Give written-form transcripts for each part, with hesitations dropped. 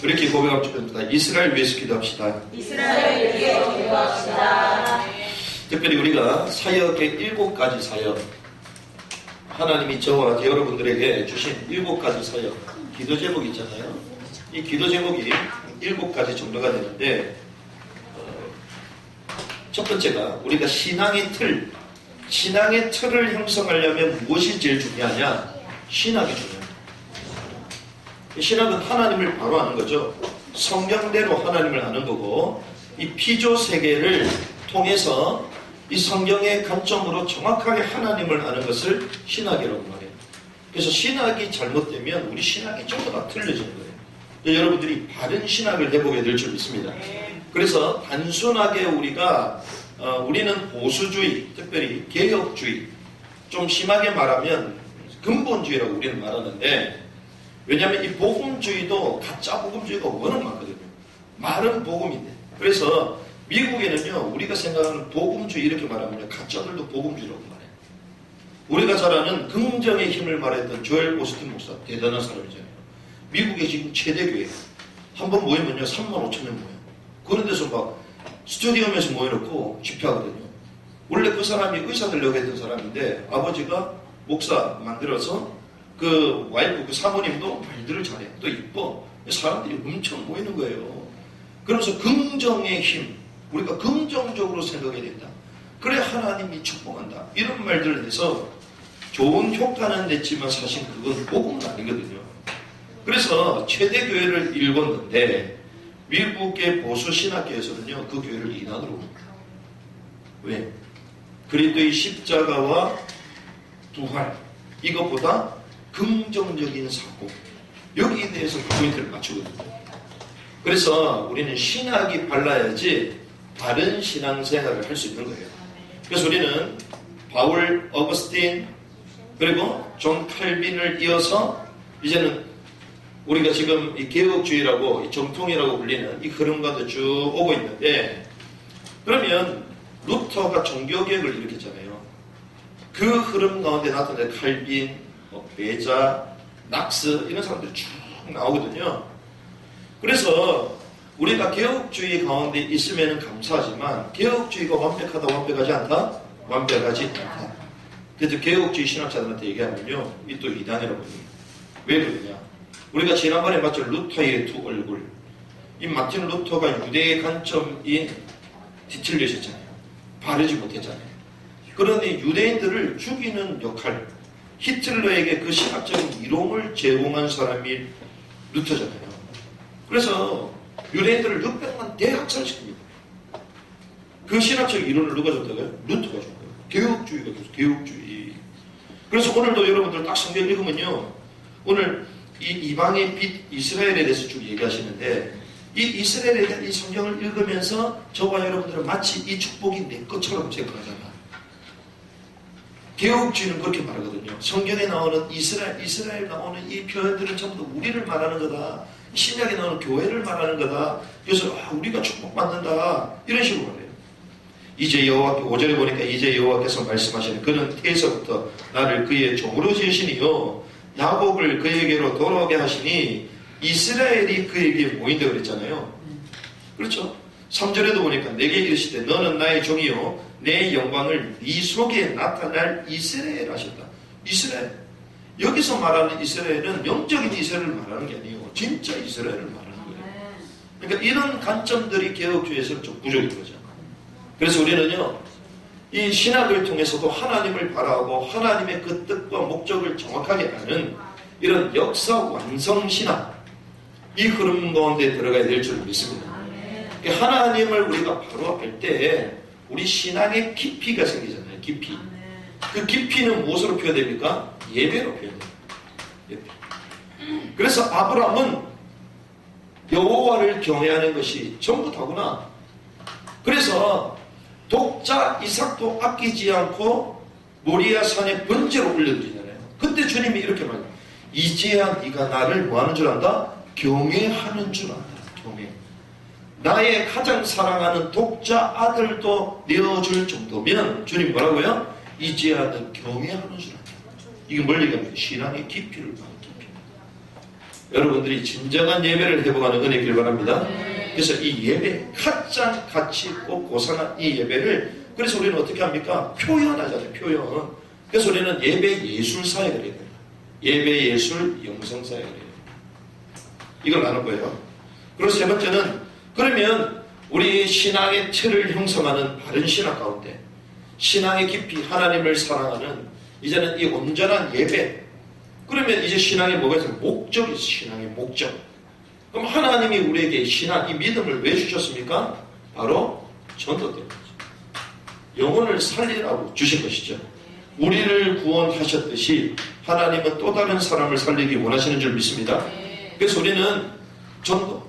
그렇게 고백하고 싶습니다. 이스라엘 위해서 기도합시다. 이스라엘 위해서 기도합시다. 특별히 우리가 사역의 7가지 사역, 하나님이 저와 여러분들에게 주신 7가지 사역, 기도 제목이 있잖아요. 이 기도 제목이 7가지 정도가 되는데, 첫 번째가 우리가 신앙의 틀을 형성하려면 무엇이 제일 중요하냐? 신학이 중요합니다. 신학은 하나님을 바로 아는 거죠. 성경대로 하나님을 아는 거고, 이 피조 세계를 통해서 이 성경의 관점으로 정확하게 하나님을 아는 것을 신학이라고 말해요. 그래서 신학이 잘못되면 우리 신학이 전부 다 틀려지는 거예요. 여러분들이 바른 신학을 해보게 될 줄 믿습니다. 그래서 단순하게 우리는 보수주의, 특별히 개혁주의, 좀 심하게 말하면 근본주의라고 우리는 말하는데, 왜냐하면 이 복음주의도 가짜 복음주의가 워낙 많거든요. 말은 복음인데. 그래서 미국에는요, 우리가 생각하는 복음주의 이렇게 말하면 가짜들도 복음주의라고 말해요. 우리가 잘 아는 긍정의 힘을 말했던 조엘 오스틴 목사, 대단한 사람이잖아요. 미국의 지금 최대 교회. 한번 모이면요, 35,000명 모여요. 그런 데서 막 스튜디움에서 모여놓고 집회하거든요. 원래 그 사람이 의사 되려고 했던 사람인데, 아버지가 목사 만들어서 그 와이프, 그 사모님도 말들을 잘해. 또 이뻐. 사람들이 엄청 모이는 거예요. 그러면서 긍정의 힘, 우리가 긍정적으로 생각해야 된다. 그래 하나님이 축복한다. 이런 말들을 해서 좋은 효과는 냈지만 사실 그건 복음은 아니거든요. 그래서 최대 교회를 일궜는데 미국의 보수 신학교에서는요, 그 교회를 이단으로 봅니다. 왜? 그리스도의 십자가와 부활, 이것보다 긍정적인 사고, 여기에 대해서 포인트를 맞추거든요. 그래서 우리는 신학이 발라야지 바른 신앙생활을 할 수 있는 거예요. 그래서 우리는 바울, 어거스틴, 그리고 존 칼빈을 이어서 이제는 우리가 지금 이 개혁주의라고, 이 정통이라고 불리는 이 흐름과도 쭉 오고 있는데, 그러면 루터가 종교개혁을 일으켰잖아요. 그 흐름 가운데 나타난 칼빈, 베자, 낙스 이런 사람들이 쭉 나오거든요. 그래서 우리가 개혁주의 가운데 있으면 감사하지만 개혁주의가 완벽하다, 완벽하지 않다? 완벽하지 않다. 그래서 개혁주의 신학자들한테 얘기하면요, 이 또 이단이라고 합니다. 왜 그러냐? 우리가 지난번에 봤죠. 루터의 두 얼굴. 이 마틴 루터가 유대의 관점이 뒤틀려졌잖아요. 바르지 못했잖아요. 그러니 유대인들을 죽이는 역할, 히틀러에게 그 신학적인 이론을 제공한 사람이 루터잖아요. 그래서 유대인들을 600만 대학살시킵니다. 그 신학적 이론을 누가 줬다고요? 루터가 준 거예요. 개혁주의가 줬어요. 개혁주의. 그래서 오늘도 여러분들 딱 성경 읽으면요, 오늘 이 이방의 빛 이스라엘에 대해서 쭉 얘기하시는데, 이 이스라엘에 대한 이 성경을 읽으면서 저와 여러분들은 마치 이 축복이 내 것처럼 생각하잖아. 개혁주의는 그렇게 말하거든요. 성경에 나오는 이스라엘 나오는 이 표현들은 전부 다 우리를 말하는 거다. 신약에 나오는 교회를 말하는 거다. 그래서 우리가 축복받는다. 이런 식으로 말해요. 이제 여호와께 5절에 보니까 이제 여호와께서 말씀하시는 그는 태에서부터 나를 그의 종으로 지으시니요 야곱을 그에게로 돌아오게 하시니 이스라엘이 그에게 모인다 그랬잖아요. 그렇죠. 3절에도 보니까 내게 이르시되 너는 나의 종이요 내 영광을 네 속에 나타날 이스라엘 하셨다. 이스라엘. 여기서 말하는 이스라엘은 영적인 이스라엘을 말하는 게 아니에요. 진짜 이스라엘을 말하는 거예요. 그러니까 이런 관점들이 개혁주의에서는 좀 부족인 거죠. 그래서 우리는요, 이 신학을 통해서도 하나님을 바라고 하나님의 그 뜻과 목적을 정확하게 아는 이런 역사 완성 신학, 이 흐름 가운데 들어가야 될 줄 믿습니다. 하나님을 우리가 바로 알 때 우리 신앙의 깊이가 생기잖아요. 깊이. 그 깊이는 무엇으로 표현됩니까? 예배로 표현돼요. 예배. 그래서 아브라함은 여호와를 경외하는 것이 전부 다구나. 그래서 독자 이삭도 아끼지 않고 모리아 산에 번제로 올려드리잖아요. 근데 주님이 이렇게 말해요. 이제야 네가 나를 뭐하는 줄 안다? 경외하는 줄 안다. 경외. 나의 가장 사랑하는 독자 아들도 내어줄 정도면 주님 뭐라고요? 이제야 너 경외하는 줄 안다. 이게 멀리 가면 신앙의 깊이를 봐요. 깊이. 여러분들이 진정한 예배를 회복하는 은혜길 바랍니다. 그래서 이 예배 가장 가치 있고 고상한 이 예배를 그래서 우리는 어떻게 합니까? 표현하잖아요. 표현. 그래서 우리는 예배 예술 사역을 해야 됩니다. 예배 예술 영성 사역을 해요. 이걸 나눌 거예요. 그리고 세 번째는 그러면 우리 신앙의 틀을 형성하는 바른 신앙 가운데 신앙의 깊이 하나님을 사랑하는 이제는 이 온전한 예배 그러면 이제 신앙에 뭐가 있어요? 목적이 있어요. 신앙의 목적. 그럼 하나님이 우리에게 신앙, 이 믿음을 왜 주셨습니까? 바로 전도 때문이죠. 영혼을 살리라고 주신 것이죠. 우리를 구원하셨듯이 하나님은 또 다른 사람을 살리기 원하시는 줄 믿습니다. 그래서 우리는 전도.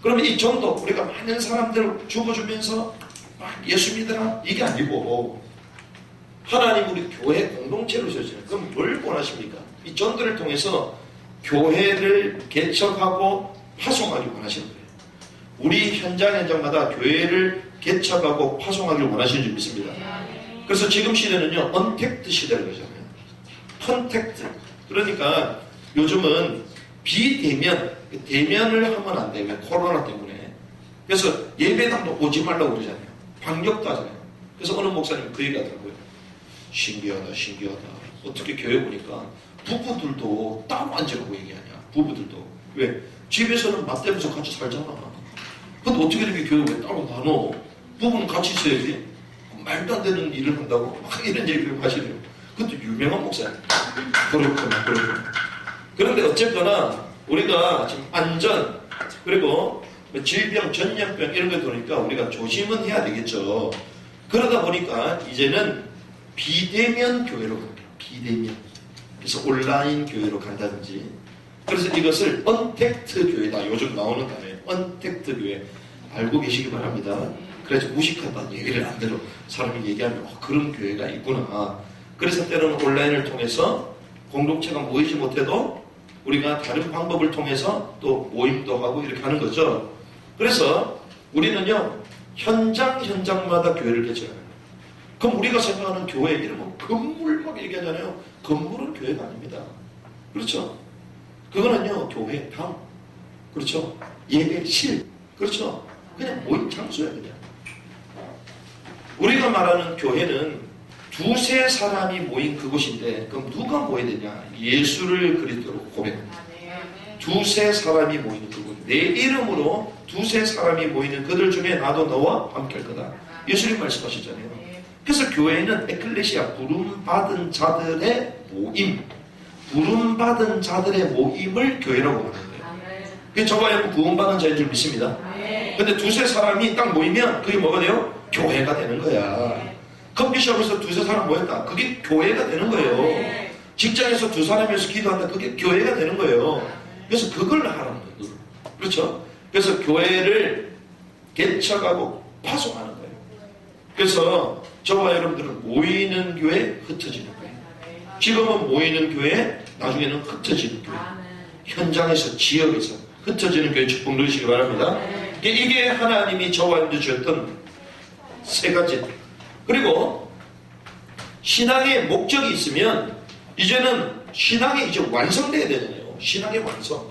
그러면 이 전도, 우리가 많은 사람들을 죽어주면서 막 예수 믿으라 이게 아니고 하나님 우리 교회 공동체로 주셨잖아요. 그럼 뭘 원하십니까? 이 전도를 통해서 교회를 개척하고 파송하기 원하시는 거예요. 우리 현장마다 교회를 개척하고 파송하기를 원하시는 줄 믿습니다. 그래서 지금 시대는요, 언택트 시대를 그러잖아요. 컨택트. 그러니까 요즘은 대면을 하면 안 돼요. 코로나 때문에. 그래서 예배당도 오지 말라고 그러잖아요. 방역도 하잖아요. 그래서 어느 목사님 그 얘기 하더라고요. 신기하다. 어떻게 교회 보니까 부부들도 따로 앉으라고 얘기하냐. 부부들도. 왜? 집에서는 맞대면서 같이 살잖아. 근데 어떻게 이렇게 교회 왜 따로 나눠? 부부는 같이 있어야지. 말도 안 되는 일을 한다고 막 이런 얘기를 하시네요. 그것도 유명한 목사님. 그렇구나. 그런데 어쨌거나 우리가 지금 안전 그리고 질병, 전염병 이런 거 들으니까 우리가 조심은 해야 되겠죠. 그러다 보니까 이제는 비대면 교회로 갑니다. 비대면. 그래서 온라인 교회로 간다든지. 그래서 이것을 언택트 교회다. 요즘 나오는 단어예요. 언택트 교회. 알고 계시기 바랍니다. 그래서 무식하다는 얘기를 안 들어. 사람이 얘기하면 그런 교회가 있구나. 그래서 때로는 온라인을 통해서 공동체가 모이지 못해도 우리가 다른 방법을 통해서 또 모임도 하고 이렇게 하는 거죠. 그래서 우리는요. 현장마다 교회를 개척해요. 그럼 우리가 생각하는 교회 이름은 건물 막 얘기하잖아요. 건물은 교회가 아닙니다. 그렇죠? 그거는요. 교회당. 그렇죠? 예배실. 그렇죠? 그냥 모임 장소야 그냥. 우리가 말하는 교회는 두세 사람이 모인 그곳인데 그럼 누가 모여야 되냐? 예수를 그리스도로 고백합니다. 두세 사람이 모이는 그곳. 내 이름으로 두세 사람이 모이는 그들 중에 나도 너와 함께 할 거다. 예수님 말씀하셨잖아요. 그래서 교회는 에클레시아 부름받은 자들의 모임. 부름받은 자들의 모임을 교회라고 하는 거예요. 그게 저와 여러분 구원받은 자인 줄 믿습니다. 근데 두세 사람이 딱 모이면 그게 뭐가 돼요? 교회가 되는 거야. 커피숍에서 두세 사람 모였다. 그게 교회가 되는 거예요. 직장에서 두 사람이서 기도한다. 그게 교회가 되는 거예요. 그래서 그걸 하라는 거예요. 그렇죠? 그래서 교회를 개척하고 파송하는 거예요. 그래서 저와 여러분들은 모이는 교회, 흩어지는 교회. 지금은 모이는 교회, 나중에는 흩어지는 교회. 현장에서, 지역에서 흩어지는 교회 축복 누리시기 바랍니다. 이게 하나님이 저와 여러분들 주셨던 세 가지. 그리고 신앙의 목적이 있으면 이제는 신앙이 이제 완성돼야 되잖아요. 신앙의 완성.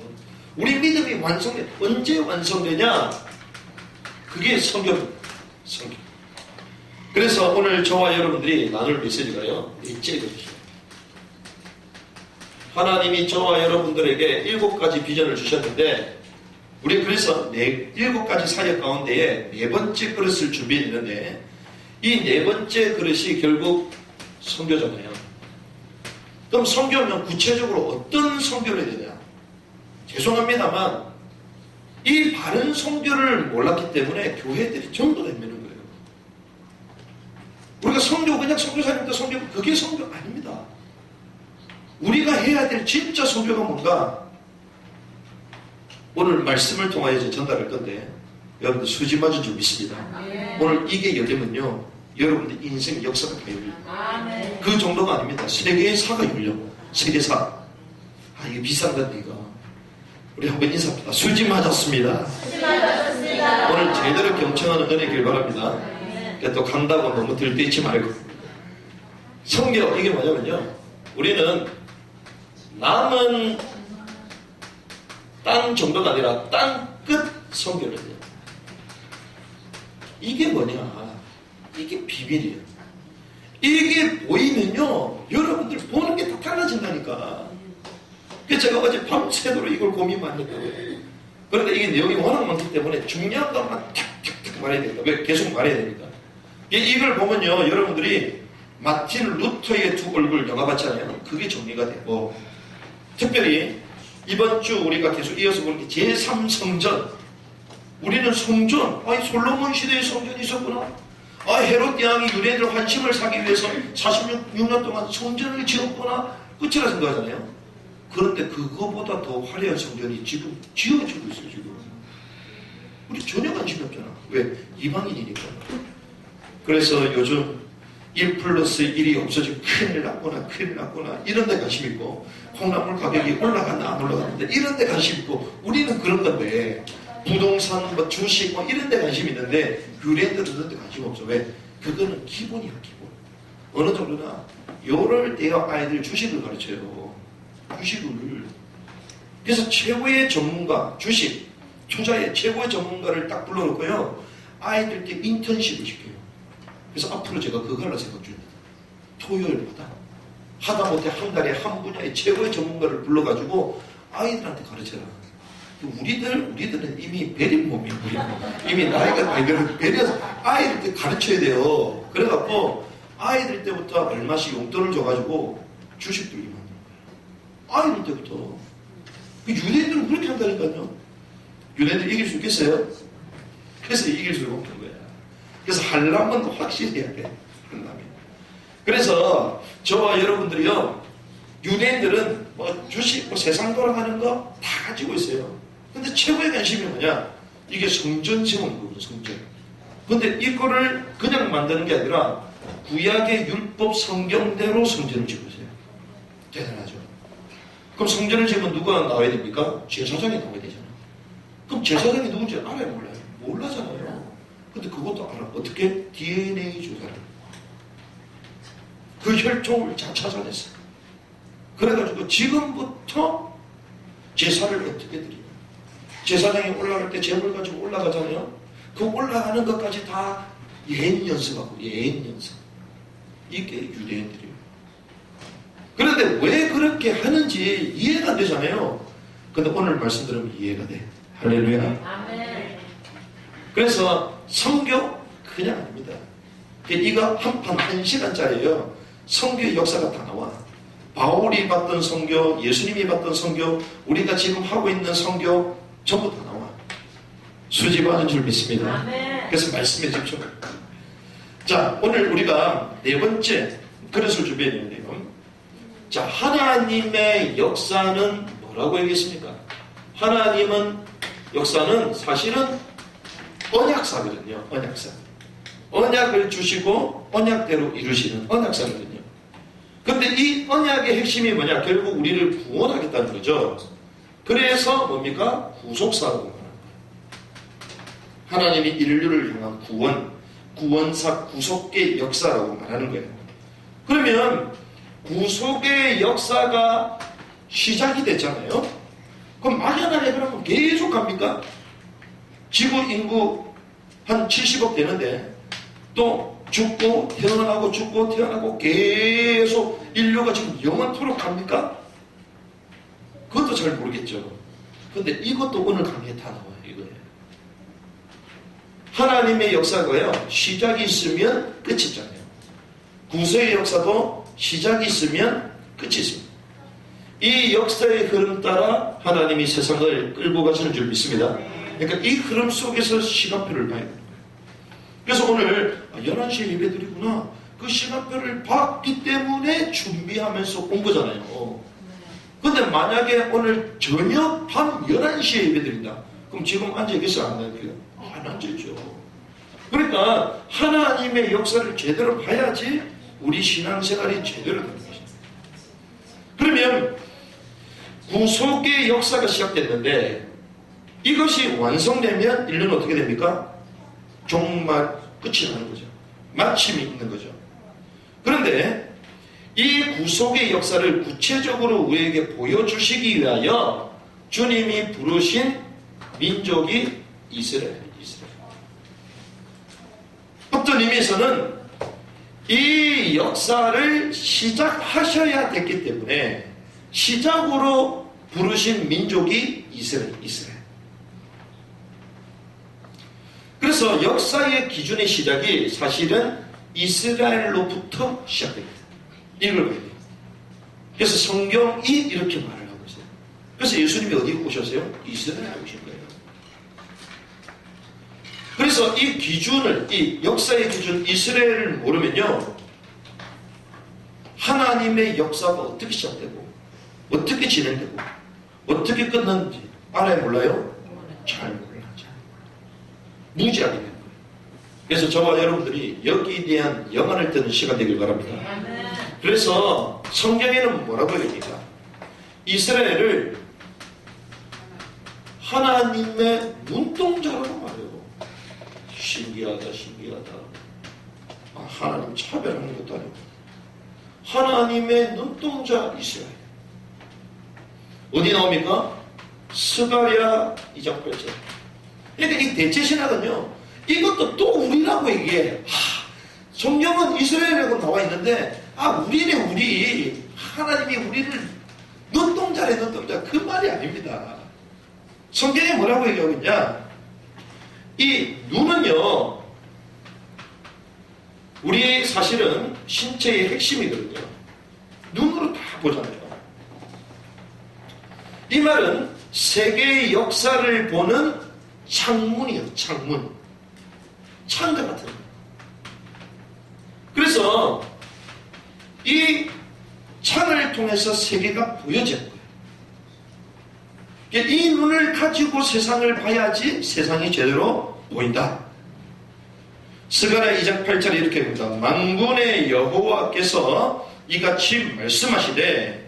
우리 믿음이 완성돼. 언제 완성되냐? 그게 성경. 그래서 오늘 저와 여러분들이 나눌 메시지가요. 넷째 것이죠. 하나님이 저와 여러분들에게 7가지 비전을 주셨는데 우리 그래서 7가지 사역 가운데에 4번째 그릇을 준비했는데 이 4번째 그릇이 결국 선교잖아요. 그럼 선교면 구체적으로 어떤 선교를 해야 되냐? 죄송합니다만 이 바른 선교를 몰랐기 때문에 교회들이 전부 다 헤매는 거예요. 우리가 선교 그냥 선교사님들 선교 그게 선교 아닙니다. 우리가 해야 될 진짜 선교가 뭔가 오늘 말씀을 통하여 전달할 건데 여러분들 수지 맞은 줄 믿습니다. 오늘 이게 열리면요 여러분들 인생 역사가 다 열려요. 그 정도가 아닙니다. 세계사가 열려. 세계사. 이게 비싼다 이거. 우리 한번 인사합니다. 수지 맞았습니다. 오늘 제대로 경청하는 은혜길 바랍니다. 또 간다고 너무 들떼지 말고. 선교 이게 뭐냐면요 우리는 남은 땅 정도가 아니라 땅 끝 성결을 해요. 이게 뭐냐? 이게 비밀이에요. 이게 보이면요, 여러분들 보는 게 다 달라진다니까. 그래서 제가 어제 밤새도록 이걸 고민 많이 했거든요. 그런데 이게 내용이 워낙 많기 때문에 중요한 것만 탁탁탁 말해야 됩니다. 왜? 계속 말해야 됩니다. 이걸 보면요, 여러분들이 마틴 루터의 두 얼굴 영화 봤잖아요. 그게 정리가 되고, 특별히 이번 주 우리가 계속 이어서 보는 게 제3성전. 우리는 성전, 솔로몬 시대에 성전이 있었구나. 헤롯 왕이 유대인들 환심을 사기 위해서 46년 동안 성전을 지었구나. 끝이라 생각하잖아요. 그런데 그거보다 더 화려한 성전이 지금 지어지고 있어요, 지금. 우리 전혀 관심이 없잖아. 왜? 이방인이니까. 그래서 요즘 1+1이 없어지고 큰일 났구나, 큰일 났구나. 이런 데 관심 있고, 콩나물 가격이 올라갔나, 안 올라갔는데, 이런 데 관심 있고, 우리는 그런 건데, 부동산, 주식, 이런 데 관심 있는데, 유대인들은 그런 데 관심 없어. 왜? 그거는 기본이야, 기본. 어느 정도나, 요럴 때야 아이들 주식을 가르쳐요. 주식을. 그래서 최고의 전문가, 주식, 투자의 최고의 전문가를 딱 불러놓고요. 아이들께 인턴십을 시켜요. 그래서 앞으로 제가 그거 하려 생각 중입니다. 토요일마다 하다못해 한 달에 한 분야의 최고의 전문가를 불러가지고 아이들한테 가르쳐라. 우리들은 이미 베린 몸이에요. 이미 나이가 많이 들어서 베려서 아이들 때 가르쳐야 돼요. 그래갖고 아이들 때부터 얼마씩 용돈을 줘가지고 주식 들기 만드는 거예요. 아이들 때부터. 유대인들은 그렇게 한다니까요. 유대인들 이길 수 있겠어요? 그래서 이길 수가 없는 거야. 그래서 하려면 확실히 해야 돼. 하려면. 그래서 저와 여러분들이요, 유대인들은 주식, 세상 돌아가는 거 다 가지고 있어요. 근데 최고의 관심이 뭐냐? 이게 성전 세우는 거거든요, 성전. 근데 이거를 그냥 만드는 게 아니라 구약의 율법 성경대로 성전을 짓고 있어요. 대단하죠. 그럼 성전을 지으면 누가 나와야 됩니까? 제사장이 나와야 되잖아요. 그럼 제사장이 누군지 알아요, 몰라요? 몰라잖아요. 근데 그것도 알아. 어떻게? DNA 조사를. 그 혈통을 다 찾아냈어요. 그래가지고 지금부터 제사를 어떻게 드리냐. 제사장이 올라갈 때 제물 가지고 올라가잖아요. 그 올라가는 것까지 다 예행 연습하고, 예행 연습. 이게 유대인들이에요. 그런데 왜 그렇게 하는지 이해가 안 되잖아요. 근데 오늘 말씀 들으면 이해가 돼. 할렐루야. 아멘. 그래서 성경 그냥 아닙니다. 이거 한 판 1시간짜리예요. 성경의 역사가 다 나와. 바울이 봤던 성경, 예수님이 봤던 성경, 우리가 지금 하고 있는 성경 전부 다 나와. 수집하는 줄 믿습니다. 아멘. 그래서 말씀해 주십시오. 자, 오늘 우리가 네 번째 그릇을 준비했는데요. 자, 하나님의 역사는 뭐라고 얘기했습니까? 하나님은 역사는 사실은 언약사거든요. 언약사. 언약을 주시고 언약대로 이루시는 언약사거든요. 근데 이 언약의 핵심이 뭐냐? 결국 우리를 구원하겠다는 거죠. 그래서 뭡니까? 구속사라고 말하는 거예요. 하나님이 인류를 향한 구원, 구원사, 구속의 역사라고 말하는 거예요. 그러면 구속의 역사가 시작이 됐잖아요. 그럼 막연하게 그러면 계속 갑니까? 지구 인구 한 70억 되는데 또 죽고 태어나고 죽고 태어나고 계속 인류가 지금 영원토록 갑니까? 그것도 잘 모르겠죠. 근데 이것도 오늘 강의에 다 나와요. 이거예요. 하나님의 역사가요, 시작이 있으면 끝이 있잖아요. 구세의 역사도 시작이 있으면 끝이 있습니다. 이 역사의 흐름 따라 하나님이 세상을 끌고 가시는 줄 믿습니다. 그러니까 이 흐름 속에서 시간표를 봐야 돼요. 그래서 오늘 11시에 예배드리구나. 그 시간표를 봤기 때문에 준비하면서 온 거잖아요. 근데 만약에 오늘 저녁 밤 11시에 예배드린다. 그럼 지금 앉아있겠어요? 안 앉아있겠어요? 안 앉아있죠. 그러니까 하나님의 역사를 제대로 봐야지 우리 신앙생활이 제대로 되는 것입니다. 그러면 구속의 역사가 시작됐는데 이것이 완성되면 인류는 어떻게 됩니까? 종말 끝이 나는 거죠. 마침이 있는 거죠. 그런데 이 구속의 역사를 구체적으로 우리에게 보여주시기 위하여 주님이 부르신 민족이 이스라엘. 어떤 의미에서는 이 역사를 시작하셔야 됐기 때문에 시작으로 부르신 민족이 이스라엘. 그래서 역사의 기준의 시작이 사실은 이스라엘로부터 시작됩니다. 이걸 봐야 돼요. 그래서 성경이 이렇게 말을 하고 있어요. 그래서 예수님이 어디 오셨어요? 이스라엘에 오신 거예요. 그래서 이 기준을, 이 역사의 기준 이스라엘을 모르면요, 하나님의 역사가 어떻게 시작되고 어떻게 진행되고 어떻게 끝났는지 알아야 몰라요? 잘 몰라. 무지하게 되는 거예요. 그래서 저와 여러분들이 여기에 대한 영안을 듣는 시간 되길 바랍니다. 그래서 성경에는 뭐라고 얘기합니까? 이스라엘을 하나님의 눈동자라고 말해요. 신기하다. 하나님 차별하는 것도 아니고 하나님의 눈동자 이스라엘. 어디 나옵니까? 스가랴 2장 8절. 그러니까 이 대체신학은요, 이것도 또 우리라고 얘기해. 성경은 이스라엘이라고 나와 있는데, 우리네, 우리. 하나님이 우리를 눈동자래, 눈동자. 그 말이 아닙니다. 성경에 뭐라고 얘기하고 있냐? 이 눈은요, 우리의 사실은 신체의 핵심이거든요. 눈으로 다 보잖아요. 이 말은 세계의 역사를 보는 창문이에요. 창문. 창과 같은. 그래서 이 창을 통해서 세계가 보여지는 거예요. 이 눈을 가지고 세상을 봐야지 세상이 제대로 보인다. 스가랴 2장 8절에 이렇게 합니다. 만군의 여호와께서 이같이 말씀하시되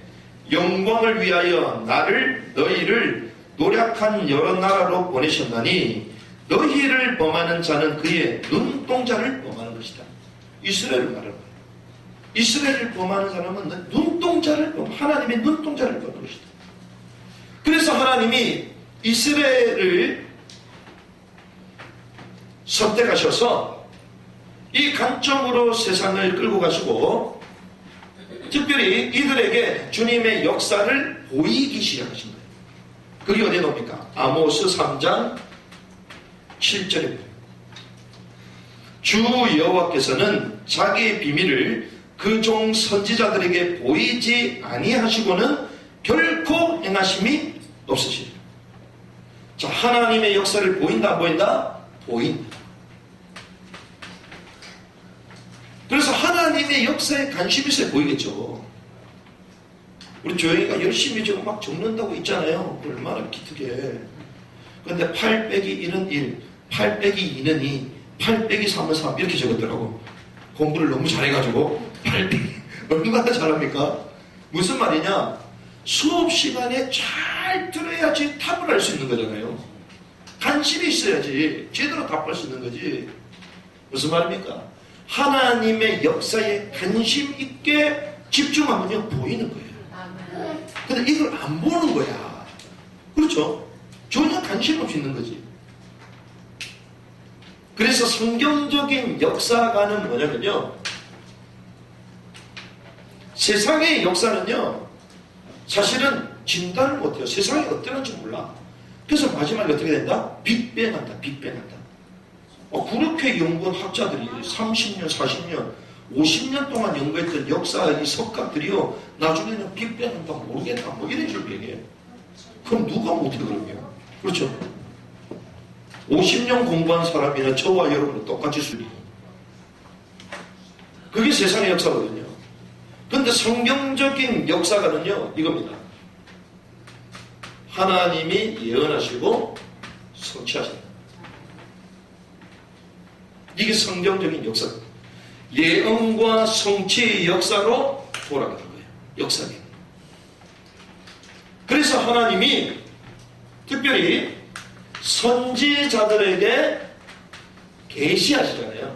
영광을 위하여 너희를 노력한 여러 나라로 보내셨나니 너희를 범하는 자는 그의 눈동자를 범하는 것이다. 이스라엘을 말하는 거예요. 이스라엘을 범하는 사람은 하나님의 눈동자를 범하는 것이다. 그래서 하나님이 이스라엘을 선택하셔서 이 관점으로 세상을 끌고 가시고 특별히 이들에게 주님의 역사를 보이기 시작하신 거예요. 그게 어디에 나옵니까? 아모스 3장 7절입니다. 주 여호와께서는 자기의 비밀을 그 종 선지자들에게 보이지 아니하시고는 결코 행하심이 없으시리라. 자, 하나님의 역사를 보인다, 안 보인다? 보인다. 그래서 하나님의 역사에 관심이 있어야 보이겠죠. 우리 조영이가 열심히 지금 막 적는다고 있잖아요. 얼마나 기특해. 그런데 8 빼기 1은 1, 8 빼기 2는 2, 8 빼기 3은 3 이렇게 적었더라고. 공부를 너무 잘해가지고 8 빼기 얼마나 잘합니까? 무슨 말이냐? 수업 시간에 잘 들어야지 답을 할 수 있는 거잖아요. 관심이 있어야지 제대로 답할 수 있는 거지. 무슨 말입니까? 하나님의 역사에 관심 있게 집중하면요 보이는 거예요. 근데 이걸 안 보는 거야. 그렇죠? 전혀 관심 없이 있는 거지. 그래서 성경적인 역사가는 뭐냐면요, 세상의 역사는요 사실은 진단을 못해요. 세상이 어떠는지 몰라. 그래서 마지막에 어떻게 된다? 빅뱅한다. 빅뱅한다. 그렇게 연구한 학자들이 30년, 40년, 50년 동안 연구했던 역사의 석가들이요 나중에는 빅뱅한다 모르겠다 뭐 이런 식으로 얘기해요. 그럼 누가 못해 그러면? 그렇죠? 50년 공부한 사람이나 저와 여러분은 똑같이 수리. 그게 세상의 역사거든요. 그런데 성경적인 역사가는요 이겁니다. 하나님이 예언하시고 성취하신다. 이게 성경적인 역사. 예언과 성취의 역사로 돌아가는 거예요. 역사는. 그래서 하나님이 특별히 선지자들에게 계시하시잖아요.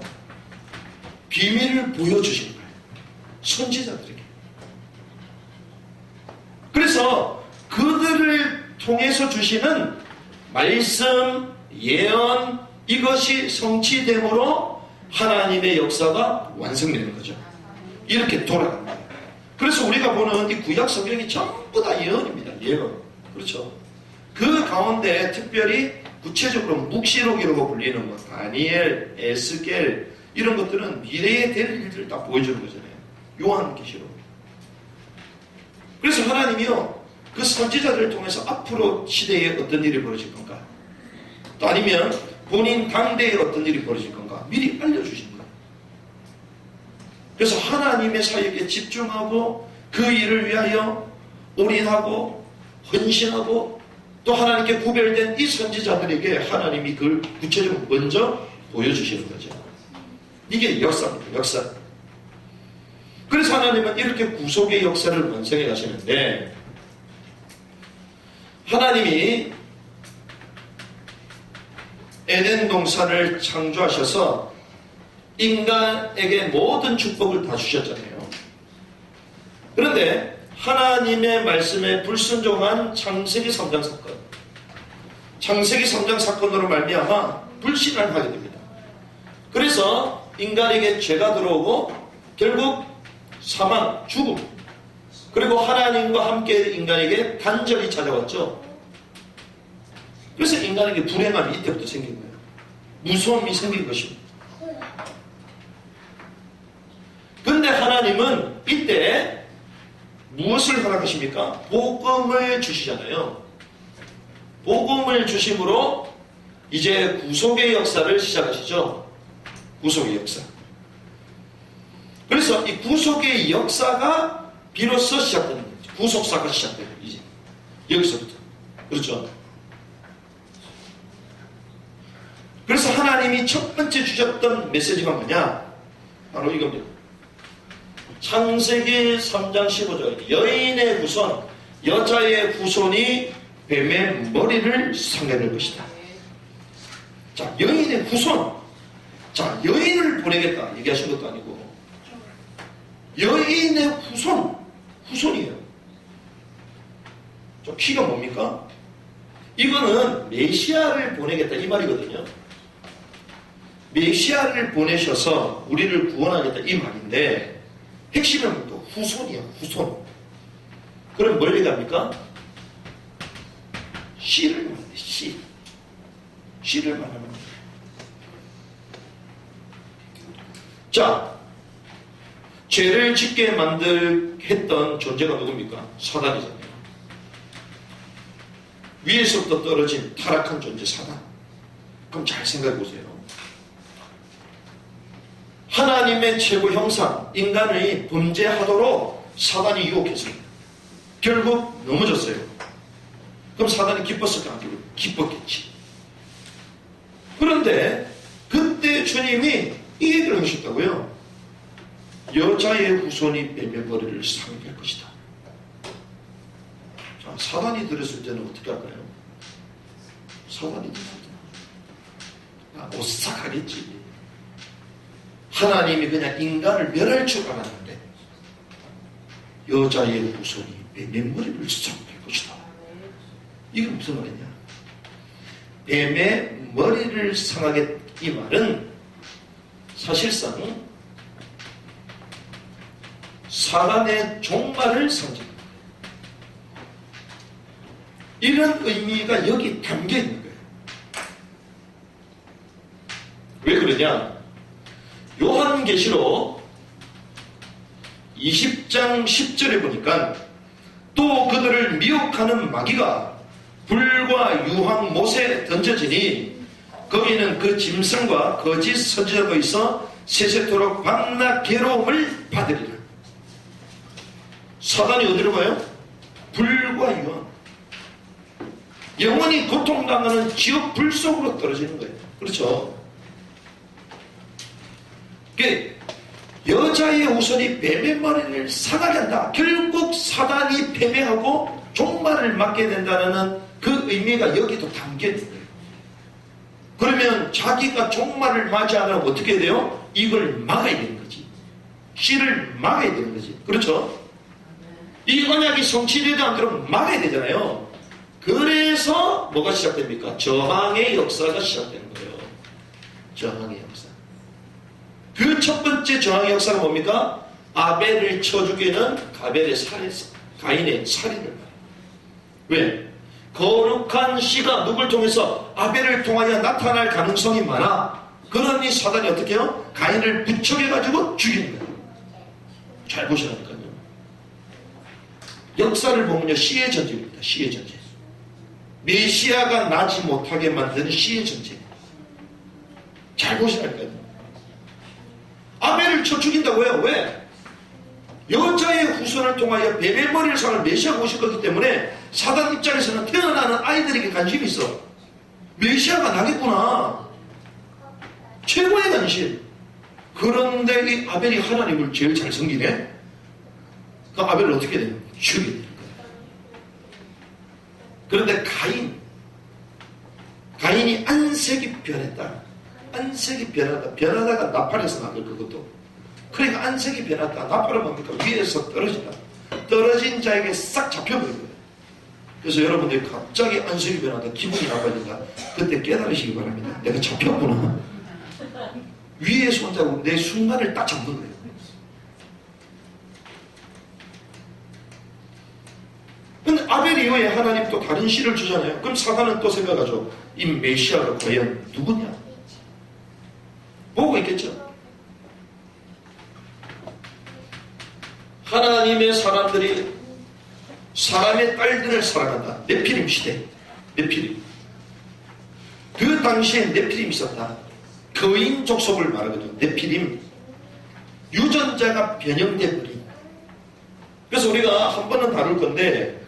비밀을 보여주시는 거예요. 선지자들에게. 그래서 그들을 통해서 주시는 말씀, 예언, 이것이 성취됨으로 하나님의 역사가 완성되는 거죠. 이렇게 돌아갑니다. 그래서 우리가 보는 이 구약 성경이 전부 다 예언입니다. 예언. 그렇죠. 그 가운데 특별히 구체적으로 묵시록이라고 불리는 것, 다니엘, 에스겔 이런 것들은 미래에 될 일들을 다 보여주는 거잖아요. 요한계시록. 그래서 하나님이요, 그 선지자들을 통해서 앞으로 시대에 어떤 일이 벌어질 건가, 또 아니면 본인 당대에 어떤 일이 벌어질 건가 미리 알려주신 거예요. 그래서 하나님의 사역에 집중하고 그 일을 위하여 올인하고 헌신하고 또 하나님께 구별된 이 선지자들에게 하나님이 그걸 구체적으로 먼저 보여주시는 거죠. 이게 역사입니다. 역사. 그래서 하나님은 이렇게 구속의 역사를 완성해 가시는데, 하나님이 에덴 동산을 창조하셔서 인간에게 모든 축복을 다 주셨잖아요. 그런데 하나님의 말씀에 불순종한 창세기 3장 사건, 창세기 3장 사건으로 말미암아 불신을 하게 됩니다. 그래서 인간에게 죄가 들어오고 결국 사망, 죽음, 그리고 하나님과 함께 인간에게 단절이 찾아왔죠. 그래서 인간에게 불행함이 이때부터 생긴 거예요. 무서움이 생긴 것입니다. 그런데 하나님은 이때 무엇을 허락하십니까? 복음을 주시잖아요. 복음을 주심으로 이제 구속의 역사를 시작하시죠. 구속의 역사. 그래서 이 구속의 역사가 비로소 시작되는 거죠. 구속사가 시작돼요. 이제 여기서부터. 그렇죠. 그래서 하나님이 첫 번째 주셨던 메시지가 뭐냐? 바로 이겁니다. 창세기 3장 15절, 여인의 후손, 여자의 후손이 뱀의 머리를 상해낼 것이다. 자, 여인의 후손. 자, 여인을 보내겠다 얘기하신 것도 아니고 여인의 후손이에요. 저 키가 뭡니까? 이거는 메시아를 보내겠다 이 말이거든요. 메시아를 보내셔서 우리를 구원하겠다 이 말인데, 핵심은 또 후손이야, 후손. 그럼 뭘 얘기합니까? 씨를 말해, 씨. 씨를 말하는 거예요. 자, 죄를 짓게 했던 존재가 누굽니까? 사단이잖아요. 위에서부터 떨어진 타락한 존재 사단. 그럼 잘 생각해 보세요. 하나님의 최고 형상, 인간의 범죄하도록 사단이 유혹했어요. 결국 넘어졌어요. 그럼 사단이 기뻤을까? 기뻤겠지. 그런데 그때 주님이 이 얘기를 하셨다고요. 여자의 후손이 뱀의 머리를 상할 것이다. 자, 사단이 들었을 때는 어떻게 할까요? 사단이 들었을 때는 오싹하겠지. 하나님이 그냥 인간을 멸할 줄 알았는데 여자의 후손이 뱀의 머리를 상할 것이다. 이게 무슨 말이냐? 뱀의 머리를 상하게, 이 말은 사실상 사단의 종말을 상징합니다. 이런 의미가 여기 담겨 있는 거예요. 왜 그러냐? 요한계시록 20장 10절에 보니까 또 그들을 미혹하는 마귀가 불과 유황 못에 던져지니 거기는 그 짐승과 거짓 선지자가 있어 세세토록 밤낮 괴로움을 받으리라. 사단이 어디로 가요? 불과 유황. 영원히 고통당하는 지옥 불 속으로 떨어지는 거예요. 그렇죠? 여자의 후손이 뱀의 머리를 상하게 한다. 결국 사단이 패배하고 종말을 맞게 된다는 그 의미가 여기도 담겨있는 거예요. 그러면 자기가 종말을 맞이하면 어떻게 해야 돼요? 이걸 막아야 되는 거지. 씨를 막아야 되는 거지. 그렇죠? 이 언약이 성취되지 않도록 막아야 되잖아요. 그래서 뭐가 시작됩니까? 저항의 역사가 시작되는 거예요. 저항의 역사. 그 첫 번째 저항의 역사가 뭡니까? 아벨을 쳐 죽이는 가인의 살인을 말해요. 왜? 거룩한 씨가 누굴 통해서 아벨을 통하여 나타날 가능성이 많아. 그러니 사단이 어떻게 해요? 가인을 부척해가지고 죽이는 거예요. 잘 보시라니까요. 역사를 보면요, 시의 전쟁입니다. 시의 전쟁. 메시아가 나지 못하게 만드는 시의 전쟁. 잘 보시라니까요. 아벨을 쳐 죽인다고요. 왜? 여자의 후손을 통하여 베벨머리를 상을 메시아가 오실 거기 때문에 사단 입장에서는 태어나는 아이들에게 관심이 있어. 메시아가 나겠구나. 최고의 관심. 그런데 이 아벨이 하나님을 제일 잘 섬기네. 그 아벨을 어떻게 돼요? 죽이게 되는 거예요. 그런데 가인이 안색이 변했다. 안색이 변하다가 나팔에서 나걸 그것도. 그러니까 안색이 변했다. 나팔은 뭡니까? 위에서 떨어진다. 떨어진 자에게 싹 잡혀버린 거예요. 그래서 여러분들이 갑자기 안색이 변하다, 기분이 나빠진다. 그때 깨달으시기 바랍니다. 내가 잡혔구나. 위에 손잡고 내 순간을 딱 잡는 거예요. 근데 아벨 이후에 하나님 또 다른 씨를 주잖아요. 그럼 사단은 또 생각하죠. 이 메시아가 과연 누구냐? 보고 있겠죠. 하나님의 사람들이 사람의 딸들을 사랑한다. 네피림 시대. 네피림. 그 당시에 네피림이 있었다. 거인 족속을 말하거든요. 네피림. 유전자가 변형돼 버린. 그래서 우리가 한 번은 다룰 건데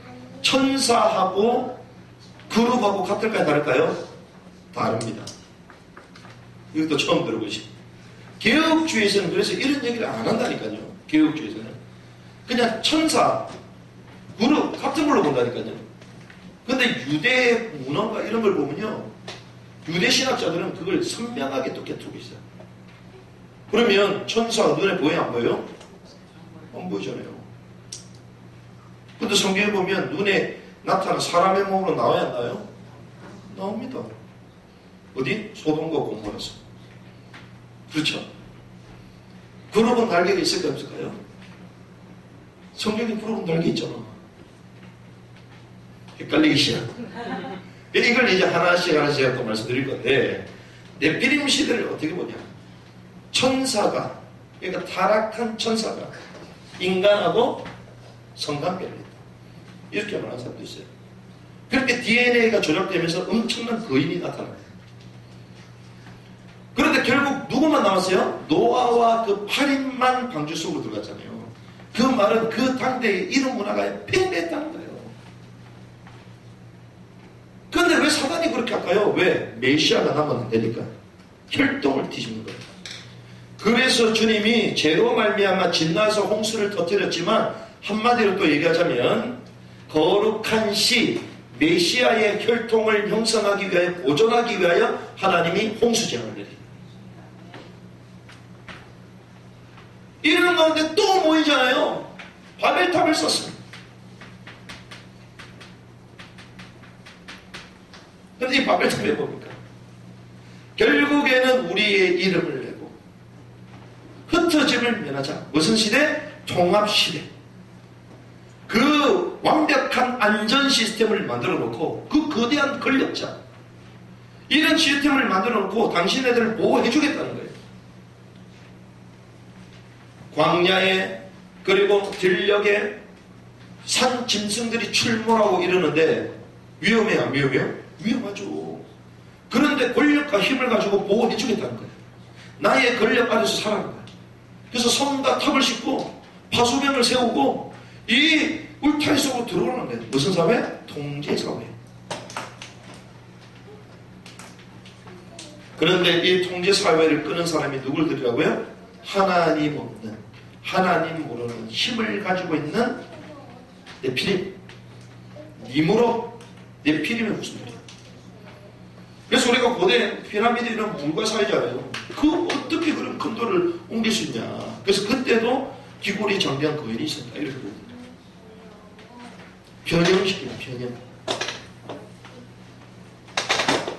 천사하고 그룹하고 같을까요? 다를까요? 다릅니다. 이것도 처음 들어보시죠. 개혁주의에서는 그래서 이런 얘기를 안 한다니까요. 개혁주의에서는. 그냥 천사, 그룹 같은 걸로 본다니까요. 근데 유대 문화가 이런 걸 보면요. 유대 신학자들은 그걸 선명하게 또 깨뜨리고 있어요. 그러면 천사가 눈에 보여요? 안 보여요? 안 보이잖아요. 근데 성경에 보면 눈에 나타난 사람의 몸으로 나와야 안 나와요? 나옵니다. 어디? 소돔과 고모라서. 그렇죠? 그룹은 날개가 있을까요? 없을까요? 성경에 그룹은 날개 있잖아. 헷갈리기 시작. 이걸 이제 하나씩 또 말씀드릴 건데, 네피림 시대를 어떻게 보냐. 천사가, 그러니까 타락한 천사가 인간하고 성관계를 했다. 이렇게 말하는 사람도 있어요. 그렇게 DNA가 조작되면서 엄청난 거인이 나타납니다. 그런데 결국 누구만 남았어요? 노아와 그 8인만 방주 속으로 들어갔잖아요. 그 말은 그 당대의 이런 문화가 팽배했다는 거예요. 그런데 왜 사단이 그렇게 할까요? 왜? 메시아가 남으면 안 되니까. 혈통을 뒤집는 거예요. 그래서 주님이 죄로 말미암아 진나서 홍수를 터뜨렸지만 한마디로 또 얘기하자면 거룩한 씨, 메시아의 혈통을 형성하기 위하여, 보존하기 위하여 하나님이 홍수재앙을 내립니다. 이러는 가운데 또 모이잖아요. 바벨탑을 썼습니다. 근데 이 바벨탑이 뭡니까? 결국에는 우리의 이름을 내고 흩어짐을 면하자. 무슨 시대? 통합시대. 그 완벽한 안전 시스템을 만들어 놓고, 그 거대한 권력자, 이런 시스템을 만들어 놓고 당신네들을 보호해 주겠다는 거예요. 광야에, 그리고 들녘에 산 짐승들이 출몰하고 이러는데 위험해요, 안 위험해요? 위험하죠. 그런데 권력과 힘을 가지고 보호해 주겠다는 거예요. 나의 권력 아래서 살아가는 거예요. 그래서 성과 탑을 싣고 파수병을 세우고 이 울타리 속으로 들어오는 거예요. 무슨 사회? 통제사회. 그런데 이 통제사회를 끄는 사람이 누굴들이라고요? 하나님 없는, 하나님 모르는 힘을 가지고 있는 네피림. 니무롯, 네피림의 후손들이에요. 그래서 우리가 고대 피라미드 이런 물과 사이잖아요. 그 어떻게 그런 큰 돌을 옮길 수 있냐. 그래서 그때도 기골이 장대한 거인이 있었다. 이렇게 보거든요. 변형시키는 변형.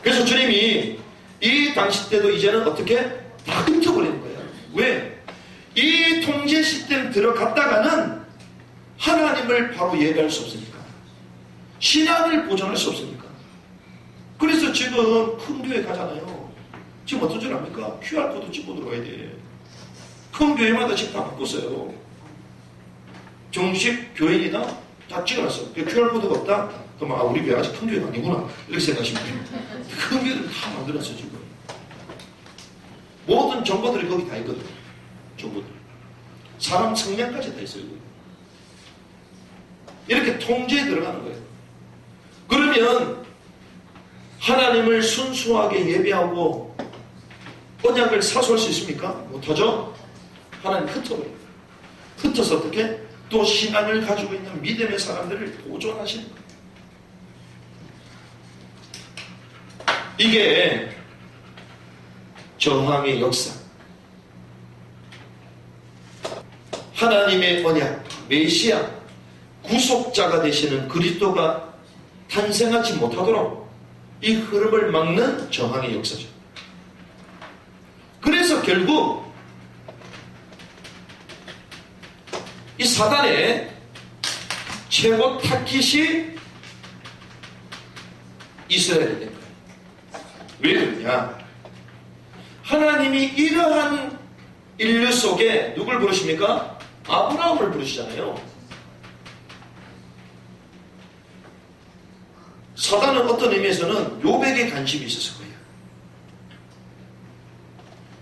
그래서 주님이 이 당시 때도 이제는 어떻게 다 흩어버리는 거예요. 왜? 이 통제 시스템 들어갔다가는 하나님을 바로 예배할 수 없으니까, 신앙을 보존할 수 없으니까. 그래서 지금 큰 교회 가잖아요. 지금 어떤 줄 압니까? QR코드 찍고 들어가야 돼. 큰 교회마다 지금 다 바꿨어요. 정식 교인이다? 다 찍어놨어. QR코드가 없다? 그럼 우리 교회 아직 큰 교회가 아니구나, 이렇게 생각하시면 돼요. 큰 교회를 다 만들었어 지금. 모든 정보들이 거기 다 있거든. 정보들. 사람 성향까지 다 있어요. 이렇게 통제에 들어가는 거예요. 그러면 하나님을 순수하게 예배하고 언약을 사수할 수 있습니까? 못하죠? 하나님 흩어버려요. 흩어서 어떻게? 또 신앙을 가지고 있는 믿음의 사람들을 보존하시는 거예요. 이게 저항의 역사, 하나님의 언약, 메시아, 구속자가 되시는 그리스도가 탄생하지 못하도록 이 흐름을 막는 저항의 역사죠. 그래서 결국 이 사단의 최고 타깃이 이스라엘이 된 거예요. 왜 그러냐? 하나님이 이러한 인류 속에 누굴 부르십니까? 아브라함을 부르시잖아요. 사단은 어떤 의미에서는 욥에게 관심이 있었을 거예요.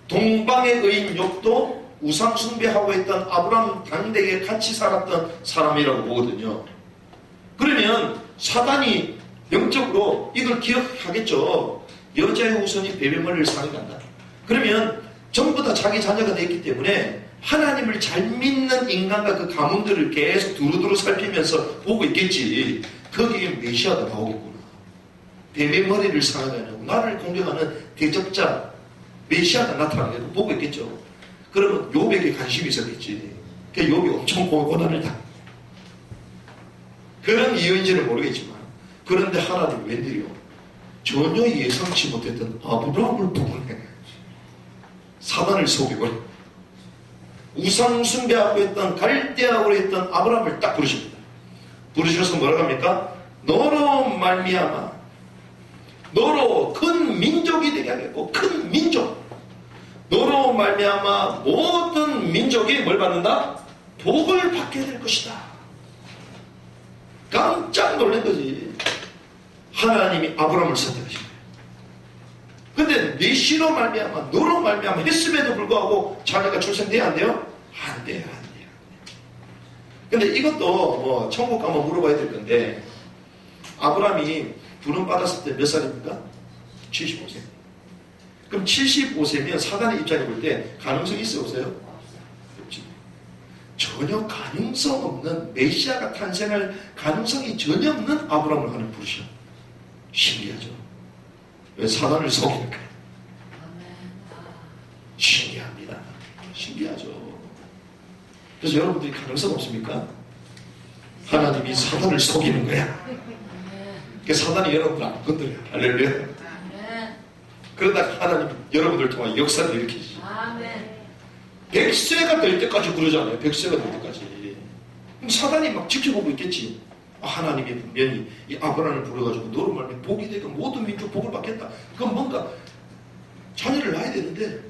동방의 의인 욥도 우상 숭배하고 있던 아브라함 당대에 같이 살았던 사람이라고 보거든요. 그러면 사단이 영적으로 이걸 기억하겠죠. 여자의 후손이 베베머리를 상해간다. 그러면 전부 다 자기 자녀가 되었기 때문에 하나님을 잘 믿는 인간과 그 가문들을 계속 두루두루 살피면서 보고 있겠지. 거기에 메시아가 나오겠구나. 베베머리를 상하는 나를 공격하는 대적자 메시아가 나타나겠고 보고 있겠죠. 그러면 욥에게 관심이 있었겠지. 그 욥이 엄청 고난을 당. 그런 이유인지는 모르겠지만, 그런데 하나님 웬일이요? 전혀 예상치 못했던 아브라함을 부르네. 사단을 속이고 우상 숭배하고 했던 갈대아로 했던 아브라함을 딱 부르십니다. 부르셔서 뭐라고 합니까? 너로 말미암아 너로 큰 민족이 되게 하겠고, 큰 민족, 너로 말미암아 모든 민족이 뭘 받는다? 복을 받게 될 것이다. 깜짝 놀란 거지. 하나님이 아브라함을 선택하신 거예요. 근데 네 씨로 말미암아 너로 말미암아 했음에도 불구하고 자녀가 출생돼야 안 돼요? 안 돼요, 안 돼요. 근데 이것도 뭐 천국 가면 물어봐야 될 건데, 아브라함이 부름 받았을 때 몇 살입니까? 75세. 그럼 75세면 사단의 입장에 볼 때 가능성이 있어 없어요? 없지. 전혀 가능성 없는, 메시아가 탄생할 가능성이 전혀 없는 아브라함을 하는 부르셔. 신기하죠? 왜 사단을 속이는 거예요? 신기합니다. 신기하죠? 그래서 여러분들이 가능성 없습니까? 하나님이 사단을 속이는 거야. 그 사단이 여러분을 안 건드려요. 할렐루야. 그러다가 하나님 여러분들 통해 역사를 일으키지. 100세가 될 때까지 그러잖아요. 100세가 될 때까지. 그럼 사단이 막 지켜보고 있겠지. 하나님이 분명히 이 아브라함을 불러가지고 너로 말하면 복이 되고 모든 민족 복을 받겠다. 그럼 뭔가 자녀를 낳아야 되는데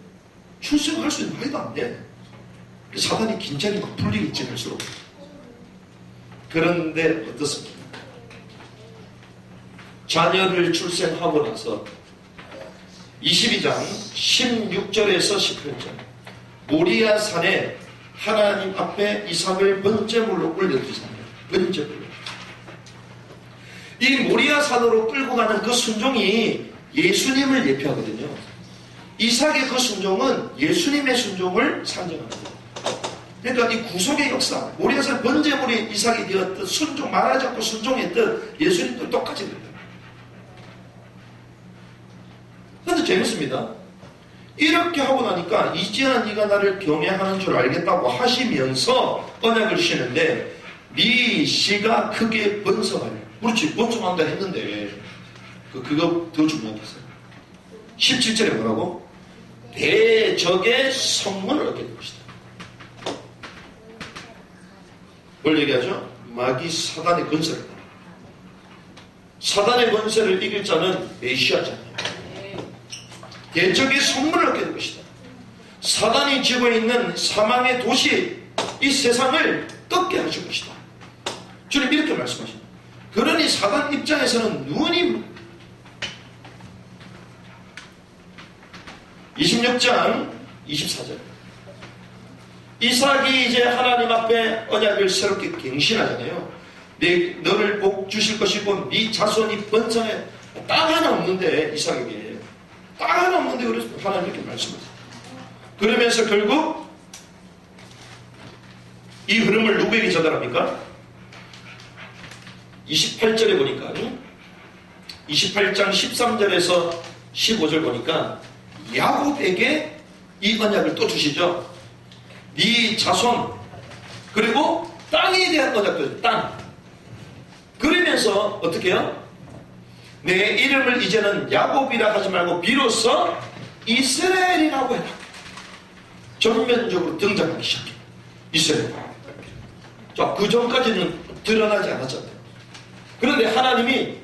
출생할 수 있는 나이도 안 돼. 사단이 긴장이 막 풀리겠지 할수록. 그런데 어떻습니까? 자녀를 출생하고 나서 22장 16절에서 18절 모리아 산에 하나님 앞에 이삭을 번제물로 올려드리잖아요. 번제물로. 이 모리아 산으로 끌고 가는 그 순종이 예수님을 예표하거든요. 이삭의 그 순종은 예수님의 순종을 상징합니다. 그러니까 이 구속의 역사, 모리아 산 번제물이 이삭이 되었듯 순종, 말하지 않고 순종했듯 예수님도 똑같이 됩니다. 그런데 재밌습니다. 이렇게 하고 나니까 이제야 네가 나를 경외하는 줄 알겠다고 하시면서 언약을 쉬는데 네 씨가 크게 번성하려. 그렇지, 번성한다 했는데 그거 더 중요한 게 있어요. 17절에 뭐라고? 대적의 성문을 얻게 될 것이다. 뭘 얘기하죠? 마귀 사단의 권세를. 사단의 권세를 이길 자는 메시아잖아요. 대적의 성문을 얻게 될 것이다. 사단이 쥐고 있는 사망의 도시, 이 세상을 꺾게 하실 것이다. 주님 이렇게 말씀하십니다. 그러니 사단 입장에서는 눈이 26장 24절 이삭이 이제 하나님 앞에 언약을 새롭게 갱신하잖아요. 너를 복 주실 것이고 네 자손이 번성해. 땅 하나 없는데 이삭에게 땅 하나 없는데 그래서 하나님 이렇게 말씀하세요. 그러면서 결국 이 흐름을 누구에게 전달합니까? 28절에 보니까 28장 13절에서 15절 보니까 야곱에게 이 언약을 또 주시죠. 네 자손 그리고 땅에 대한 언약도 땅. 그러면서 어떻게 해요? 내 이름을 이제는 야곱이라 하지 말고 비로소 이스라엘이라고 해라. 전면적으로 등장하기 시작해요. 이스라엘. 자, 그 전까지는 드러나지 않았잖아요. 그런데 하나님이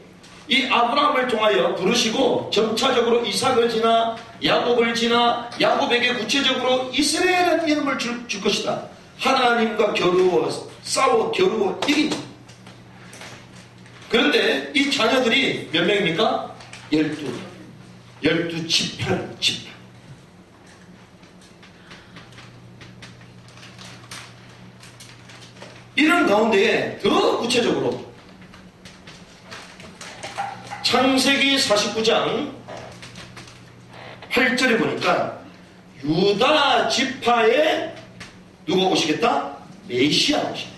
이 아브라함을 통하여 부르시고 점차적으로 이삭을 지나 야곱을 지나 야곱에게 구체적으로 이스라엘이라는 이름을 줄 것이다. 하나님과 싸워 겨루어 이긴. 그런데 이 자녀들이 몇 명입니까? 12 지파. 이런 가운데에 더 구체적으로 창세기 49장 8절에 보니까 유다 지파에 누가 오시겠다? 메시아 오시겠다.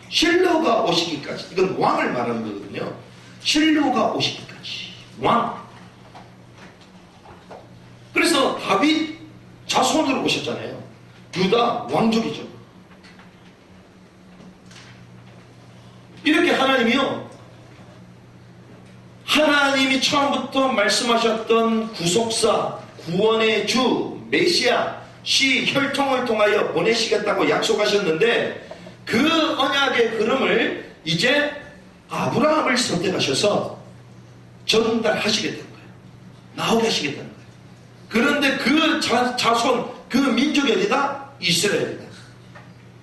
실로가 오시기까지. 이건 왕을 말하는 거거든요. 실로가 오시기까지. 왕. 그래서 다윗 자손으로 오셨잖아요. 유다 왕족이죠. 이렇게 하나님이 처음부터 말씀하셨던 구속사, 구원의 주, 메시아, 혈통을 통하여 보내시겠다고 약속하셨는데 그 언약의 흐름을 이제 아브라함을 선택하셔서 전달하시겠다는 거예요. 나오게 하시겠다는 거예요. 그런데 그 자손, 그 민족이 어디다? 이스라엘이다.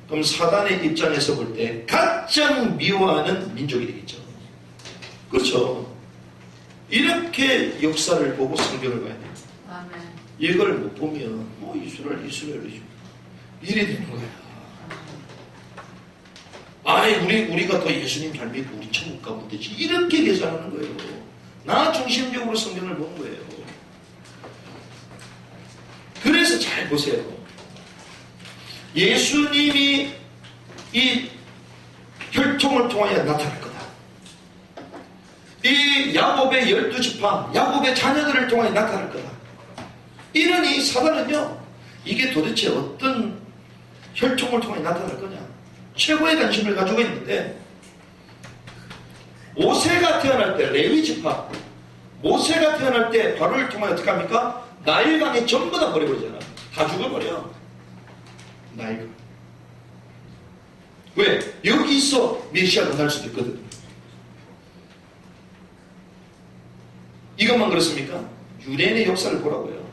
그럼 사단의 입장에서 볼 때 가장 미워하는 민족이 되겠죠. 그렇죠. 이렇게 역사를 보고 성경을 봐야 돼요. 아멘. 이걸 못 보면 이스라엘이죠. 이래 되는 거야. 우리가 더 예수님 잘 믿고 우리 천국 가면 되지. 이렇게 계산하는 거예요. 나 중심적으로 성경을 보는 거예요. 그래서 잘 보세요. 예수님이 이 혈통을 통하여 나타날 거다. 이 야곱의 12지파, 야곱의 자녀들을 통하여 나타날 거다. 이러니 사단은요, 이게 도대체 어떤 혈통을 통하여 나타날 거냐. 최고의 관심을 가지고 있는데, 모세가 태어날 때, 레위지파, 모세가 태어날 때 바로를 통하여 어떻게 합니까? 나일강에 전부 다 버려버리잖아. 다 죽어버려. 나일강. 왜? 여기서 메시아가 날 수도 있거든. 이것만 그렇습니까? 유대인의 역사를 보라고요.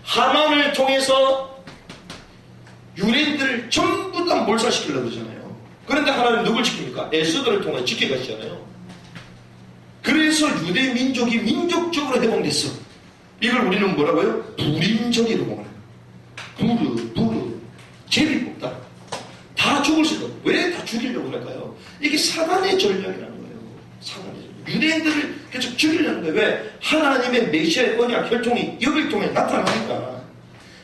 하만을 통해서 유대인들을 전부 다 몰살시키려고 그러잖아요. 그런데 하나님 누굴 지킵니까? 에스더를 통해 지켜가시잖아요. 그래서 유대 민족이 민족적으로 회복됐어. 이걸 우리는 뭐라고요? 불임절이라고 말해요. 부르 제비 뽑다. 다 죽을 수 있어. 왜 다 죽이려고 할까요? 이게 사단의 전략이라는 거예요. 사단의 전략. 유대인들을 계속 죽이려는 거예요. 왜? 하나님의 메시아의 언약 혈통이 여길 통해 나타나니까.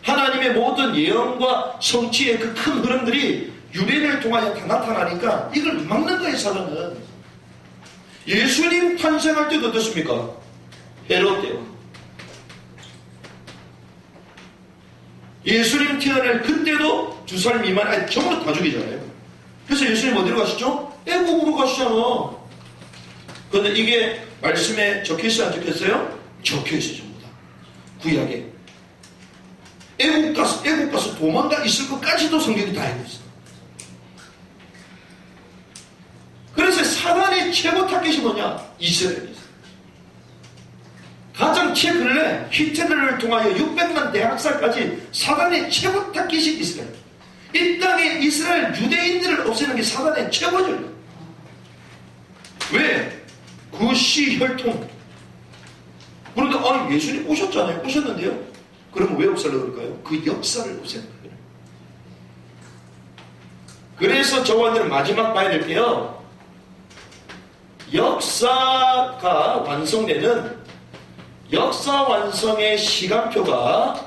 하나님의 모든 예언과 성취의 그 큰 흐름들이 유대인을 통하여 다 나타나니까 이걸 막는 거예요, 사단은. 예수님 탄생할 때도 어떻습니까? 헤롯 때요. 예수님 태어날 그때도 2살 미만 아니 전부 다 죽이잖아요. 그래서 예수님 어디로 가시죠? 애국으로 가시잖아. 그런데 이게 말씀에 적혀있어요? 안 적혀있어요? 적혀있어요. 전부 다. 구약에. 애국 가서 도망가 있을 것까지도 성경이 다 알고 있어. 그래서 사단의 최고 타겟이 뭐냐? 이스라엘이죠. 가장 최근에 히틀러를 통하여 600만 대학살까지 사단의 최고 타겟이 이스라엘. 이 땅에 이스라엘 유대인들을 없애는 게 사단의 최고죠. 왜? 구시 혈통. 그런데 예수님 오셨잖아요. 오셨는데요. 그러면 왜 없애려고 그럴까요? 그 역사를 없애는 거예요. 그래서 저와 여러분 마지막 봐야 될게요. 역사가 완성되는 역사 완성의 시간표가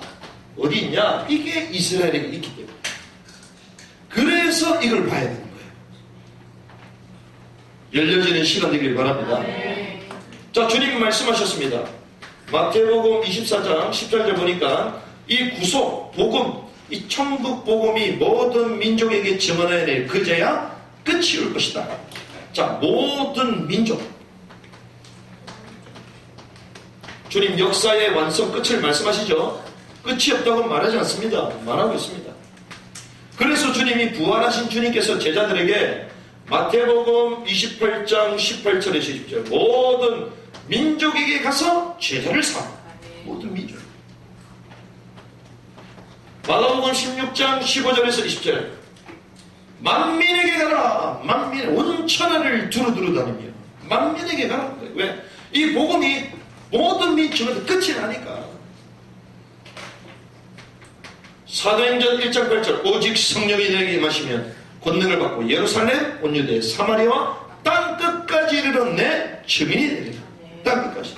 어디 있냐? 이게 이스라엘에 있기 때문에. 그래서 이걸 봐야 되는 거예요. 열려지는 시간 되길 바랍니다. 자, 주님이 말씀하셨습니다. 마태복음 24장 10절에 보니까 이 구속, 복음, 이 천국 복음이 모든 민족에게 증언해야 될 그제야 끝이 올 것이다. 자, 모든 민족. 주님 역사의 완성 끝을 말씀하시죠. 끝이 없다고 말하지 않습니다. 말하고 있습니다. 그래서 주님이 부활하신 주님께서 제자들에게 마태복음 28장 18절에 20절 모든 민족에게 가서 제자를 삼아. 모든 민족. 마가복음 16장 15절에서 20절 만민에게 가라. 만민 온 천하를 두루두루 다니며 만민에게 가라. 왜? 이 복음이 모든 민족은 끝이 나니까. 사도행전 1장 8절 오직 성령이 너에게 임하시면 권능을 받고 예루살렘, 온 유대, 사마리아와 땅 끝까지 이르러 내 증인이 되리라. 땅 끝까지.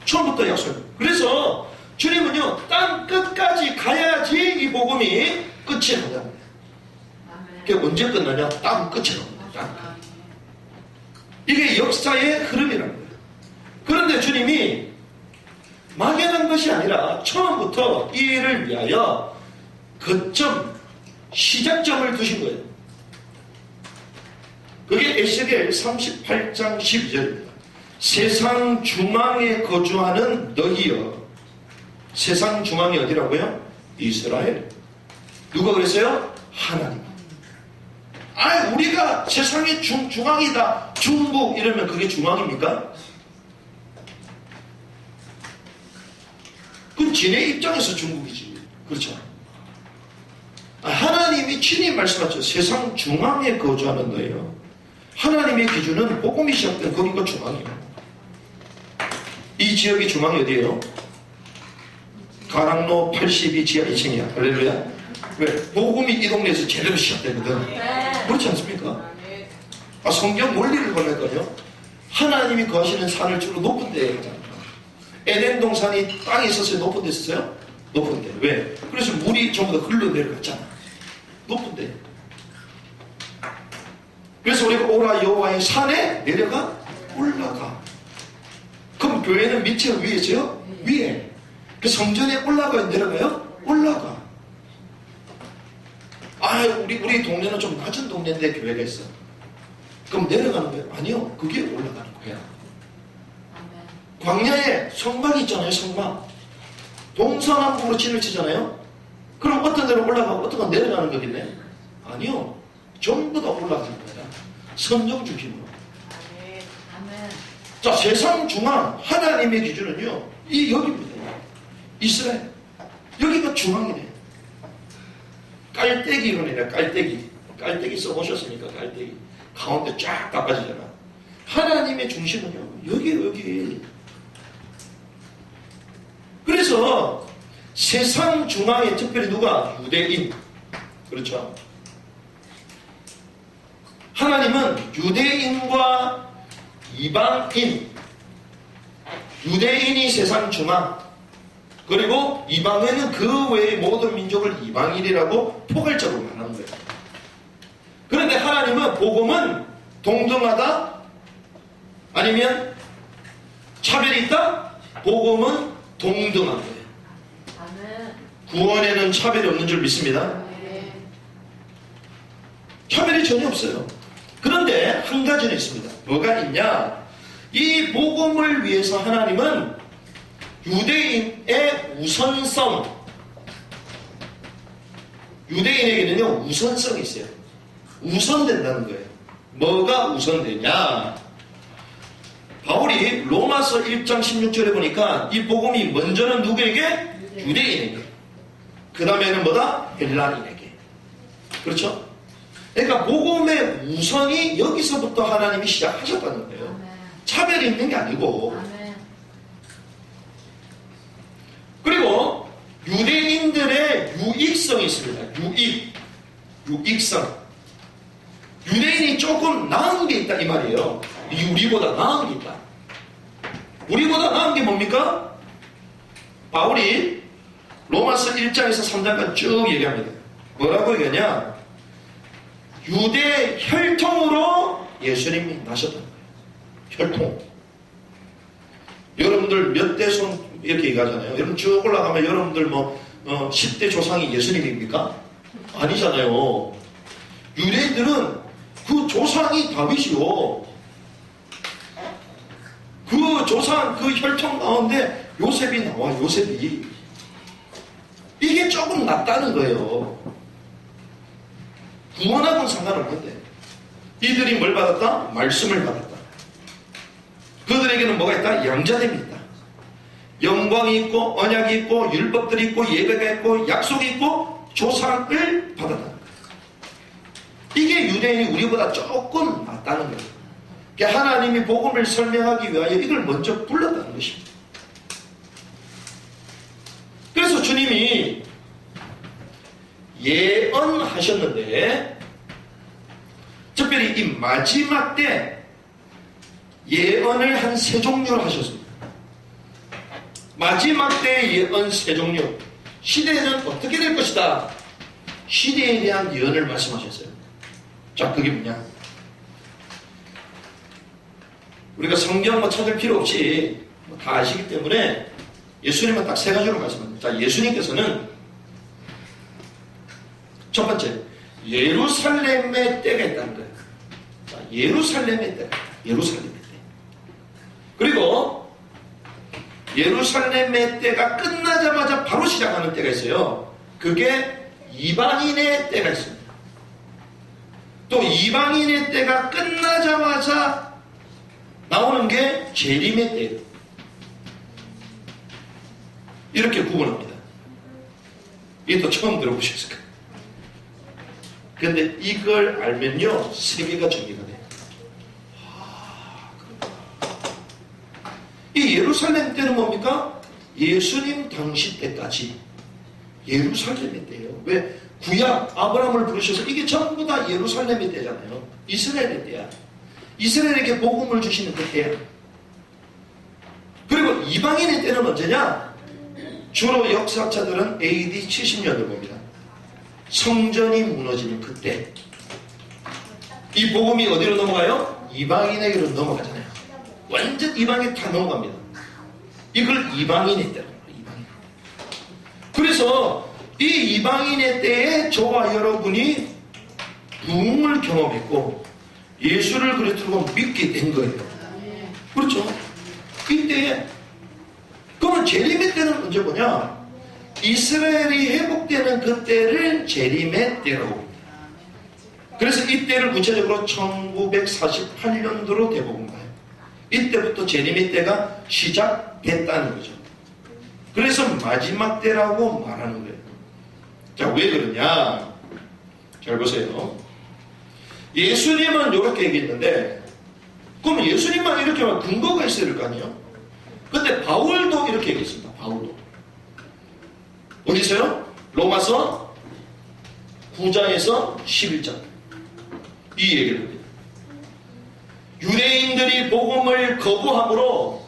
처음부터 약속. 그래서 주님은요 땅 끝까지 가야지 이 복음이 끝이 나다. 그게 언제 끝나냐? 땅 끝에 나옵니다. 이게 역사의 흐름이라는 거예요. 그런데 주님이 막연한 것이 아니라 처음부터 이 일을 위하여 거점, 시작점을 두신 거예요. 그게 에스겔 38장 12절입니다. 세상 중앙에 거주하는 너희여. 세상 중앙이 어디라고요? 이스라엘. 누가 그랬어요? 하나님. 우리가 세상의 중앙이다. 중국 이러면 그게 중앙입니까? 그건 지네 입장에서 중국이지. 그렇죠? 하나님이 친히 말씀하셨죠. 세상 중앙에 거주하는 거예요. 하나님의 기준은 복음이 시작된 거기가 중앙이에요. 이 지역의 중앙이 어디예요? 가랑로 82 지하 2층이야. 할렐루야. 왜? 복음이 이 동네에서 제대로 시작되거든. 그렇지 않습니까? 성경 원리를 보니까요. 하나님이 거하시는 산을 주로 높은 데에 있잖아요. 에덴 동산이 땅에 있었어요? 높은 데 있었어요? 높은 데. 왜? 그래서 물이 전부 다 흘러내려갔잖아. 높은 데. 그래서 우리가 오라 여호와의 산에 내려가 올라가. 그럼 교회는 밑에요? 위에서요? 위에. 그 성전에 올라가요? 내려가요? 올라가. 우리 동네는 좀 낮은 동네인데 교회가 있어. 그럼 내려가는 거예요? 아니요. 그게 올라가는 거야. 광야에 성막이 있잖아요. 성막. 동서남북으로 진을 치잖아요. 그럼 어떤 데로 올라가고 어떤 건 내려가는 거겠네? 아니요. 전부 다 올라가는 거야. 성령 중심으로. 자, 세상 중앙 하나님의 기준은요. 여기입니다. 이스라엘. 여기가 중앙이네. 깔때기 이론이라 깔때기. 깔때기 써보셨습니까? 깔때기. 가운데 쫙 깎아지잖아. 하나님의 중심은요. 여기. 그래서 세상 중앙에 특별히 누가? 유대인. 그렇죠. 하나님은 유대인과 이방인. 유대인이 세상 중앙. 그리고 이방인은 그 외의 모든 민족을 이방인이라고 포괄적으로 말하는 거예요. 그런데 하나님은 복음은 동등하다? 아니면 차별이 있다? 복음은 동등한 거예요. 구원에는 차별이 없는 줄 믿습니다. 차별이 전혀 없어요. 그런데 한 가지는 있습니다. 뭐가 있냐? 이 복음을 위해서 하나님은 유대인의 우선성, 유대인에게는요 우선성이 있어요. 우선된다는 거예요. 뭐가 우선되냐? 바울이 로마서 1장 16절에 보니까 이 복음이 먼저는 누구에게? 유대인에게. 그 다음에는 뭐다? 헬라인에게. 그렇죠? 그러니까 복음의 우선이 여기서부터 하나님이 시작하셨다는 거예요. 차별이 있는 게 아니고. 그리고 유대인들의 유익성이 있습니다. 유익성. 유대인이 조금 나은 게 있다 이 말이에요. 우리보다 나은 게 있다. 우리보다 나은 게 뭡니까? 바울이 로마서 1장에서 3장까지 쭉 얘기합니다. 뭐라고 얘기하냐? 유대 혈통으로 예수님이 나셨다는 거예요. 혈통. 여러분들 몇 대 손 이렇게 얘기하잖아요. 여러분 쭉 올라가면 여러분들 10대 조상이 예수님입니까? 아니잖아요. 유대인들은 그 조상이 다윗이요. 그 조상, 그 혈통 가운데 요셉이 나와, 요셉이. 이게 조금 낫다는 거예요. 구원하고는 상관없는데. 이들이 뭘 받았다? 말씀을 받았다. 그들에게는 뭐가 있다? 양자됨이 있다. 영광이 있고, 언약이 있고, 율법들이 있고, 예배가 있고, 약속이 있고, 조상을 받았다. 이게 유대인이 우리보다 조금 낫다는 거예요. 그러니까 하나님이 복음을 설명하기 위하여 이걸 먼저 불렀다는 것입니다. 그래서 주님이 예언하셨는데 특별히 이 마지막 때 예언을 한 세 종류를 하셨습니다. 마지막 때 예언 세 종류. 시대는 어떻게 될 것이다. 시대에 대한 예언을 말씀하셨어요. 자, 그게 뭐냐? 우리가 성경 찾을 필요 없이 다 아시기 때문에 예수님은 딱 세 가지로 말씀합니다. 자, 예수님께서는 첫 번째, 예루살렘의 때가 있다는 거예요. 자, 예루살렘의 때. 예루살렘의 때. 그리고 예루살렘의 때가 끝나자마자 바로 시작하는 때가 있어요. 그게 이방인의 때가 있습니다. 또 이방인의 때가 끝나자마자 나오는 게 재림의 때예요. 이렇게 구분합니다. 이게 또 처음 들어보셨을 거예요. 근데 이걸 알면요, 세 개가 정리가 돼요. 이 예루살렘 때는 뭡니까? 예수님 당시 때까지 예루살렘의 때예요. 왜? 구약 아브라함을 부르셔서 이게 전부 다 예루살렘의 때잖아요. 이스라엘의 때야. 이스라엘에게 복음을 주시는 그 때야. 그리고 이방인의 때는 언제냐? 주로 역사자들은 AD 70년을 봅니다. 성전이 무너지는 그때. 이 복음이 어디로 넘어가요? 이방인에게로 넘어가잖아요. 완전 이방에 다 넘어갑니다. 이걸 이방인의 때라고 해요. 이방인. 그래서 이 이방인의 때에 저와 여러분이 부흥을 경험했고 예수를 그리스도로 믿게 된 거예요. 그렇죠? 이때에 그러면 재림의 때는 언제 뭐냐? 이스라엘이 회복되는 그때를 재림의 때라고 합니다. 그래서 이때를 구체적으로 1948년도로 대복음가요. 이때부터 재림의 때가 시작됐다는 거죠. 그래서 마지막 때라고 말하는 거예요. 자, 왜 그러냐? 잘 보세요. 예수님은 이렇게 얘기했는데, 그럼 예수님만 이렇게 하면 근거가 있어야 될 거 아니에요? 근데 바울도 이렇게 얘기했습니다. 바울도. 어디서요? 로마서 9장에서 11장. 이 얘기를 합니다. 유대인들이 복음을 거부함으로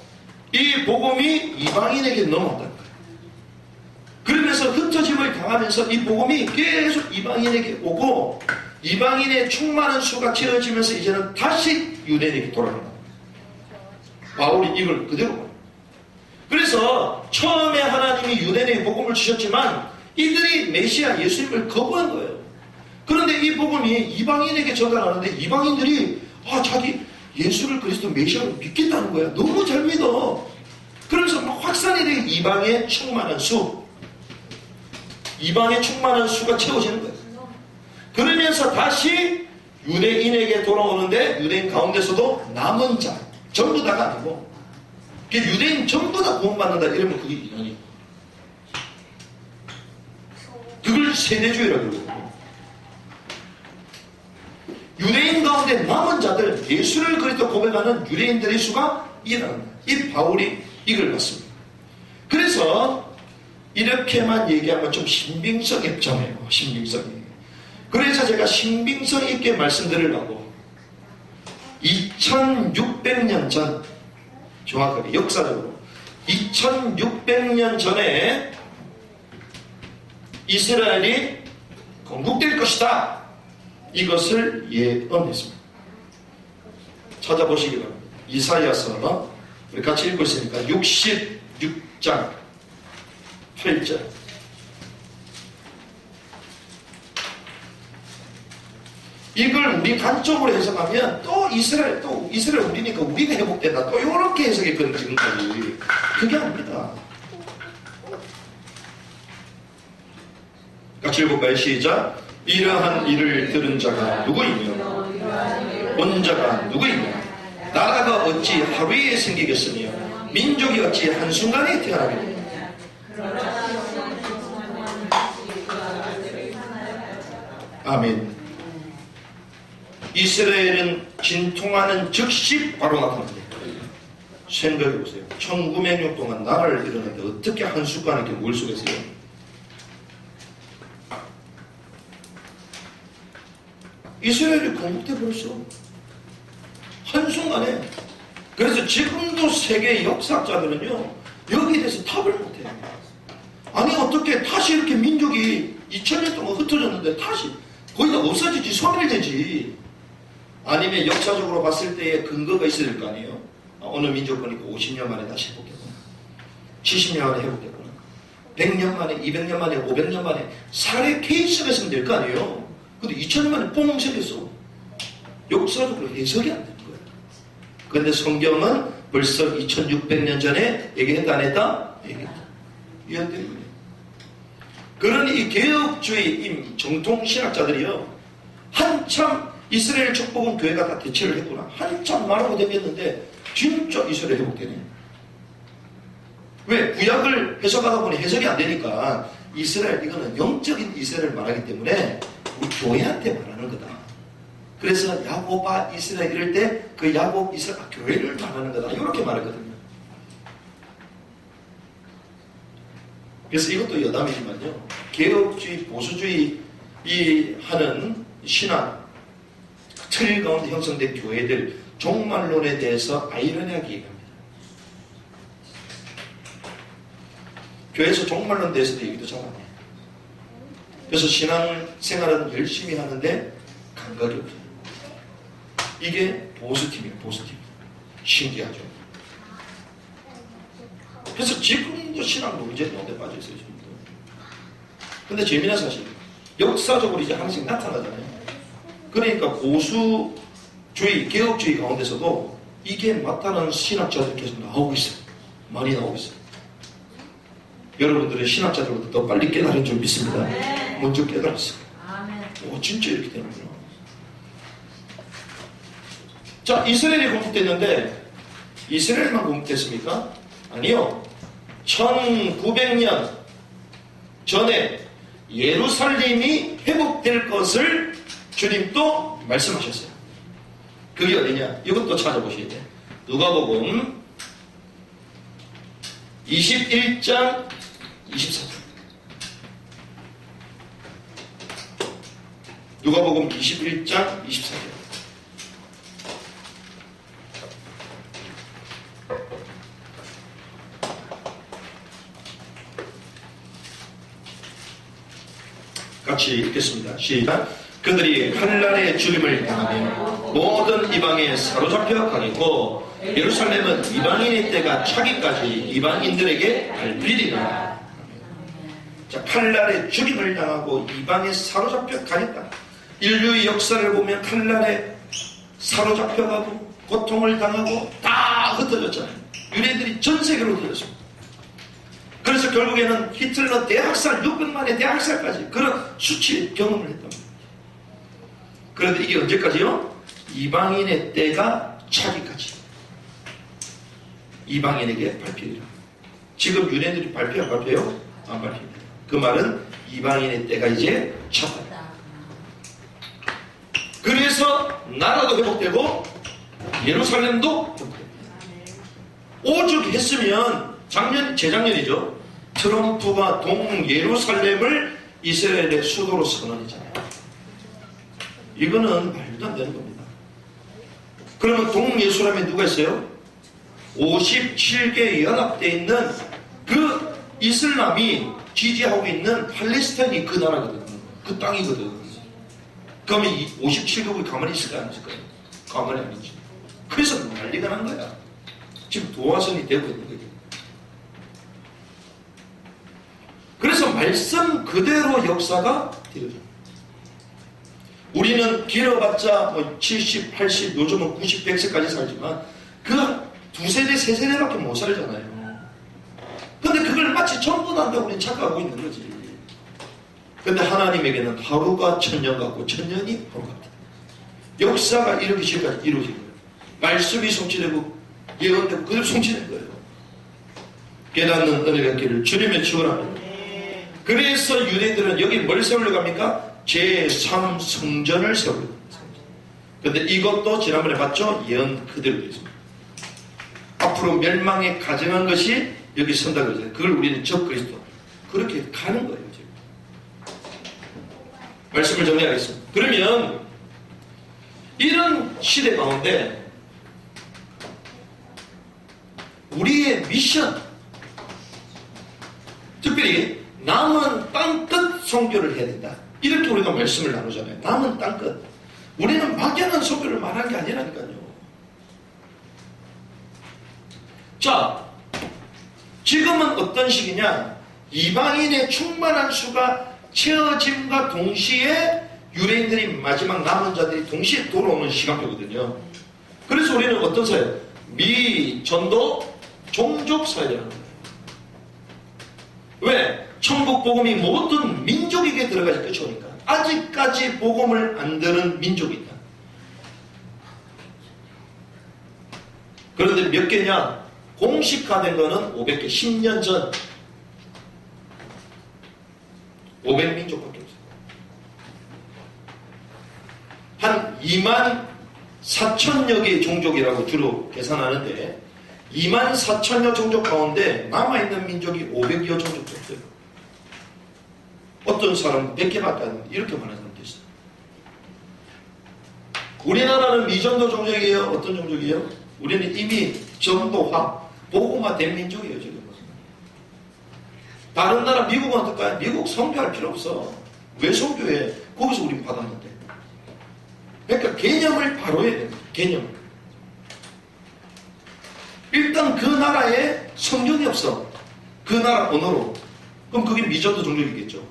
이 복음이 이방인에게 넘어왔다는 거예요. 그러면서 흩어짐을 당하면서 이 복음이 계속 이방인에게 오고 이방인의 충만한 수가 채워지면서 이제는 다시 유대인에게 돌아간다. 바울이 이걸 그대로 봐요. 그래서 처음에 하나님이 유대인에게 복음을 주셨지만 이들이 메시아 예수님을 거부한 거예요. 그런데 이 복음이 이방인에게 전달하는데 이방인들이 자기 예수를 그리스도 메시아로 믿겠다는 거야. 너무 잘 믿어. 그러면서 막 확산이 되게 이방에 충만한 수가 채워지는 거예요. 그러면서 다시 유대인에게 돌아오는데 유대인 가운데서도 남은 자 전부 다가 아니고 유대인 전부 다 구원받는다 이러면 그게 이론이고 그걸 세대주의라고 그러고 유대인 가운데 남은 자들 예수를 그리스도 고백하는 유대인들의 수가 일어난다. 이 바울이 이걸 봤습니다. 그래서 이렇게만 얘기하면 좀 신빙성이 없잖아요. 신빙성이. 그래서 제가 신빙성 있게 말씀드리려고 2600년 전 정확하게 역사적으로 2600년 전에 이스라엘이 건국될 것이다. 이것을 예언했습니다. 찾아보시기 바랍니다. 이사야서 우리 같이 읽고 있으니까 66장 8절 이걸 우리 관점으로 해석하면 또 이스라엘 우리니까 우리가 회복된다. 또 이렇게 해석했거든요. 지금까지. 그게 아닙니다. 같이 읽어볼까요? 시작. 이러한 일을 들은 자가 누구이며 온 자가 누구이며 나라가 어찌 하루에 생기겠으며 민족이 어찌 한순간에 태어나겠느냐. 아멘. 이스라엘은 진통하는 즉시 바로 나타납니다. 생각해보세요. 1900년 동안 나라를 이루는데 어떻게 한순간에 이렇게 뭘 속였어요? 이스라엘이 건국돼버렸어. 한순간에. 그래서 지금도 세계 역사학자들은요 여기에 대해서 답을 못해요. 아니 어떻게 다시 이렇게 민족이 2000년 동안 흩어졌는데 다시 거의 다 없어지지, 소멸되지. 아니면 역사적으로 봤을 때의 근거가 있어야 될 거 아니에요. 어느 민족 보니까 50년 만에 다시 회복됐구나, 70년 만에 회복됐구나, 100년 만에, 200년 만에, 500년 만에 사례 케이스가 있으면 될 거 아니에요. 근데 2000년 만에 뽕 생겼어. 역사적으로 해석이 안 되는 거예요. 그런데 성경은 벌써 2600년 전에 얘기했다 안 했다? 얘기했다. 이해되는 거예요. 그러니 이 개혁주의 정통 신학자들이요 한참 이스라엘 축복은 교회가 다 대체를 했구나, 한참 말하고 다녔는데 진짜 이스라엘 회복되네. 왜? 구약을 해석하다 보니 해석이 안 되니까 이스라엘, 이거는 영적인 이스라엘을 말하기 때문에 우리 교회한테 말하는 거다. 그래서 야곱아 이스라엘 이럴 때 그 야곱 이스라엘 교회를 말하는 거다, 이렇게 말했거든요. 그래서 이것도 여담이지만요, 개혁주의, 보수주의 하는 신학 틀 가운데 형성된 교회들 종말론에 대해서 아이러니하게 얘기합니다. 교회에서 종말론 대해서도 얘기도 잘 안 해요. 그래서 신앙생활은 열심히 하는데 감각이 없어요. 이게 보수팀이에요. 보수팀. 신기하죠. 그래서 지금도 신앙 논쟁 가운데 빠져있어요. 지금도. 근데 재미난 사실, 역사적으로 이제 하나씩 나타나잖아요. 그러니까 보수주의, 개혁주의 가운데서도 이게 맞다는 신학자들이 계속 나오고 있어요. 많이 나오고 있어요. 여러분들은 신학자들보다 더 빨리 깨달은 줄 믿습니다. 먼저 깨달았어요. 진짜 이렇게 되는구나. 자, 이스라엘이 건국됐는데 이스라엘만 건국됐습니까? 아니요. 1900년 전에 예루살렘이 회복될 것을 주님도 말씀하셨어요. 그게 어디냐? 이것도 찾아보셔야 돼요. 누가복음 21장 24절. 누가복음 21장 24절. 같이 읽겠습니다. 시작. 그들이 칼날의 죽임을 당하며 모든 이방에 사로잡혀 가겠고 예루살렘은 이방인의 때가 차기까지 이방인들에게 밟히리라. 자, 칼날의 죽임을 당하고 이방에 사로잡혀 가겠다. 인류의 역사를 보면 칼날에 사로잡혀가고 고통을 당하고 다 흩어졌잖아요. 유대인들이 전 세계로 흩어졌습니다. 그래서 결국에는 히틀러 대학살, 600만의 대학살까지 그런 수치 경험을 했단 말이에요. 그런데 이게 언제까지요? 이방인의 때가 차기까지. 이방인에게 발표이라. 지금 유대인들이 발표 안 발표요? 안 발표입니다. 그 말은 이방인의 때가 이제 찼다. 그래서 나라도 회복되고 예루살렘도 회복됩니다. 오죽 했으면 재작년이죠. 트럼프가 동예루살렘을 이스라엘의 수도로 선언했잖아요. 이거는 말도 안 되는 겁니다. 그러면 동예루살렘에 누가 있어요? 57개 연합되어 있는 그 이슬람이 지지하고 있는 팔레스타인이 그 나라거든. 그 땅이거든. 그러면 이 57개국이 가만히 있을까 안 있을까요? 가만히 안 있지. 그래서 난리가 난 거야. 지금 도화선이 되고 있는 거예요. 그래서 말씀 그대로 역사가 되어져요. 우리는 길어봤자 뭐 70, 80, 요즘은 90, 100세까지 살지만 그 두세 대, 세 세대밖에 못 살잖아요. 근데 그걸 마치 전부 다 한다고 우리는 착각하고 있는 거지. 근데 하나님에게는 하루가 천년 같고 천년이 하루 같다. 역사가 이렇게 지금까지 이루어진 거예요. 말씀이 성취되고 예언되고 그대로 성취된 거예요. 깨닫는 은혜가 있기를 주님의 축원합니다. 그래서 유대인들은 여기 뭘 세우려고 합니까? 제3성전을 세우려고 합니다. 근데 이것도 지난번에 봤죠? 예언 그대로 되어 있습니다. 앞으로 멸망에 가정한 것이 여기 선다 그러잖아요. 그걸 우리는 적그리스도 그렇게 가는 거예요. 지금. 말씀을 정리하겠습니다. 그러면 이런 시대 가운데 우리의 미션, 특별히 남은 땅끝 선교를 해야 된다. 이렇게 우리가 말씀을 나누잖아요. 남은 땅끝. 우리는 막연한 선교를 말하는 게 아니라니까요. 자, 지금은 어떤 시기냐? 이방인의 충만한 수가 채워짐과 동시에 유대인들이 마지막 남은 자들이 동시에 돌아오는 시간표거든요. 그래서 우리는 어떤 사회? 미전도 종족 사회라는 거예요. 왜? 천국 복음이 모든 민족에게 들어가지 끝이 오니까. 아직까지 복음을 안 들은 민족이 있다. 그런데 몇 개냐? 공식화된 거는 500개. 10년 전 500민족밖에 없어요. 한 2만 4천여 개의 종족이라고 주로 계산하는데 2만 4천여 종족 가운데 남아있는 민족이 500여 종족도 없어요. 어떤 사람은 100개밖에 안 되는데 이렇게 많은 사람도 있어요. 우리나라는 미전도 종족이에요? 어떤 종족이에요? 우리는 이미 전도화, 복음화된 민족이에요. 지금. 다른 나라 미국은 어떨까요? 미국 선교할 필요 없어. 왜 선교해? 거기서 우리 받았는데. 그러니까 개념을 바로 해야 됩니다. 개념. 일단 그 나라에 성경이 없어. 그 나라 언어로. 그럼 그게 미전도 종족이겠죠.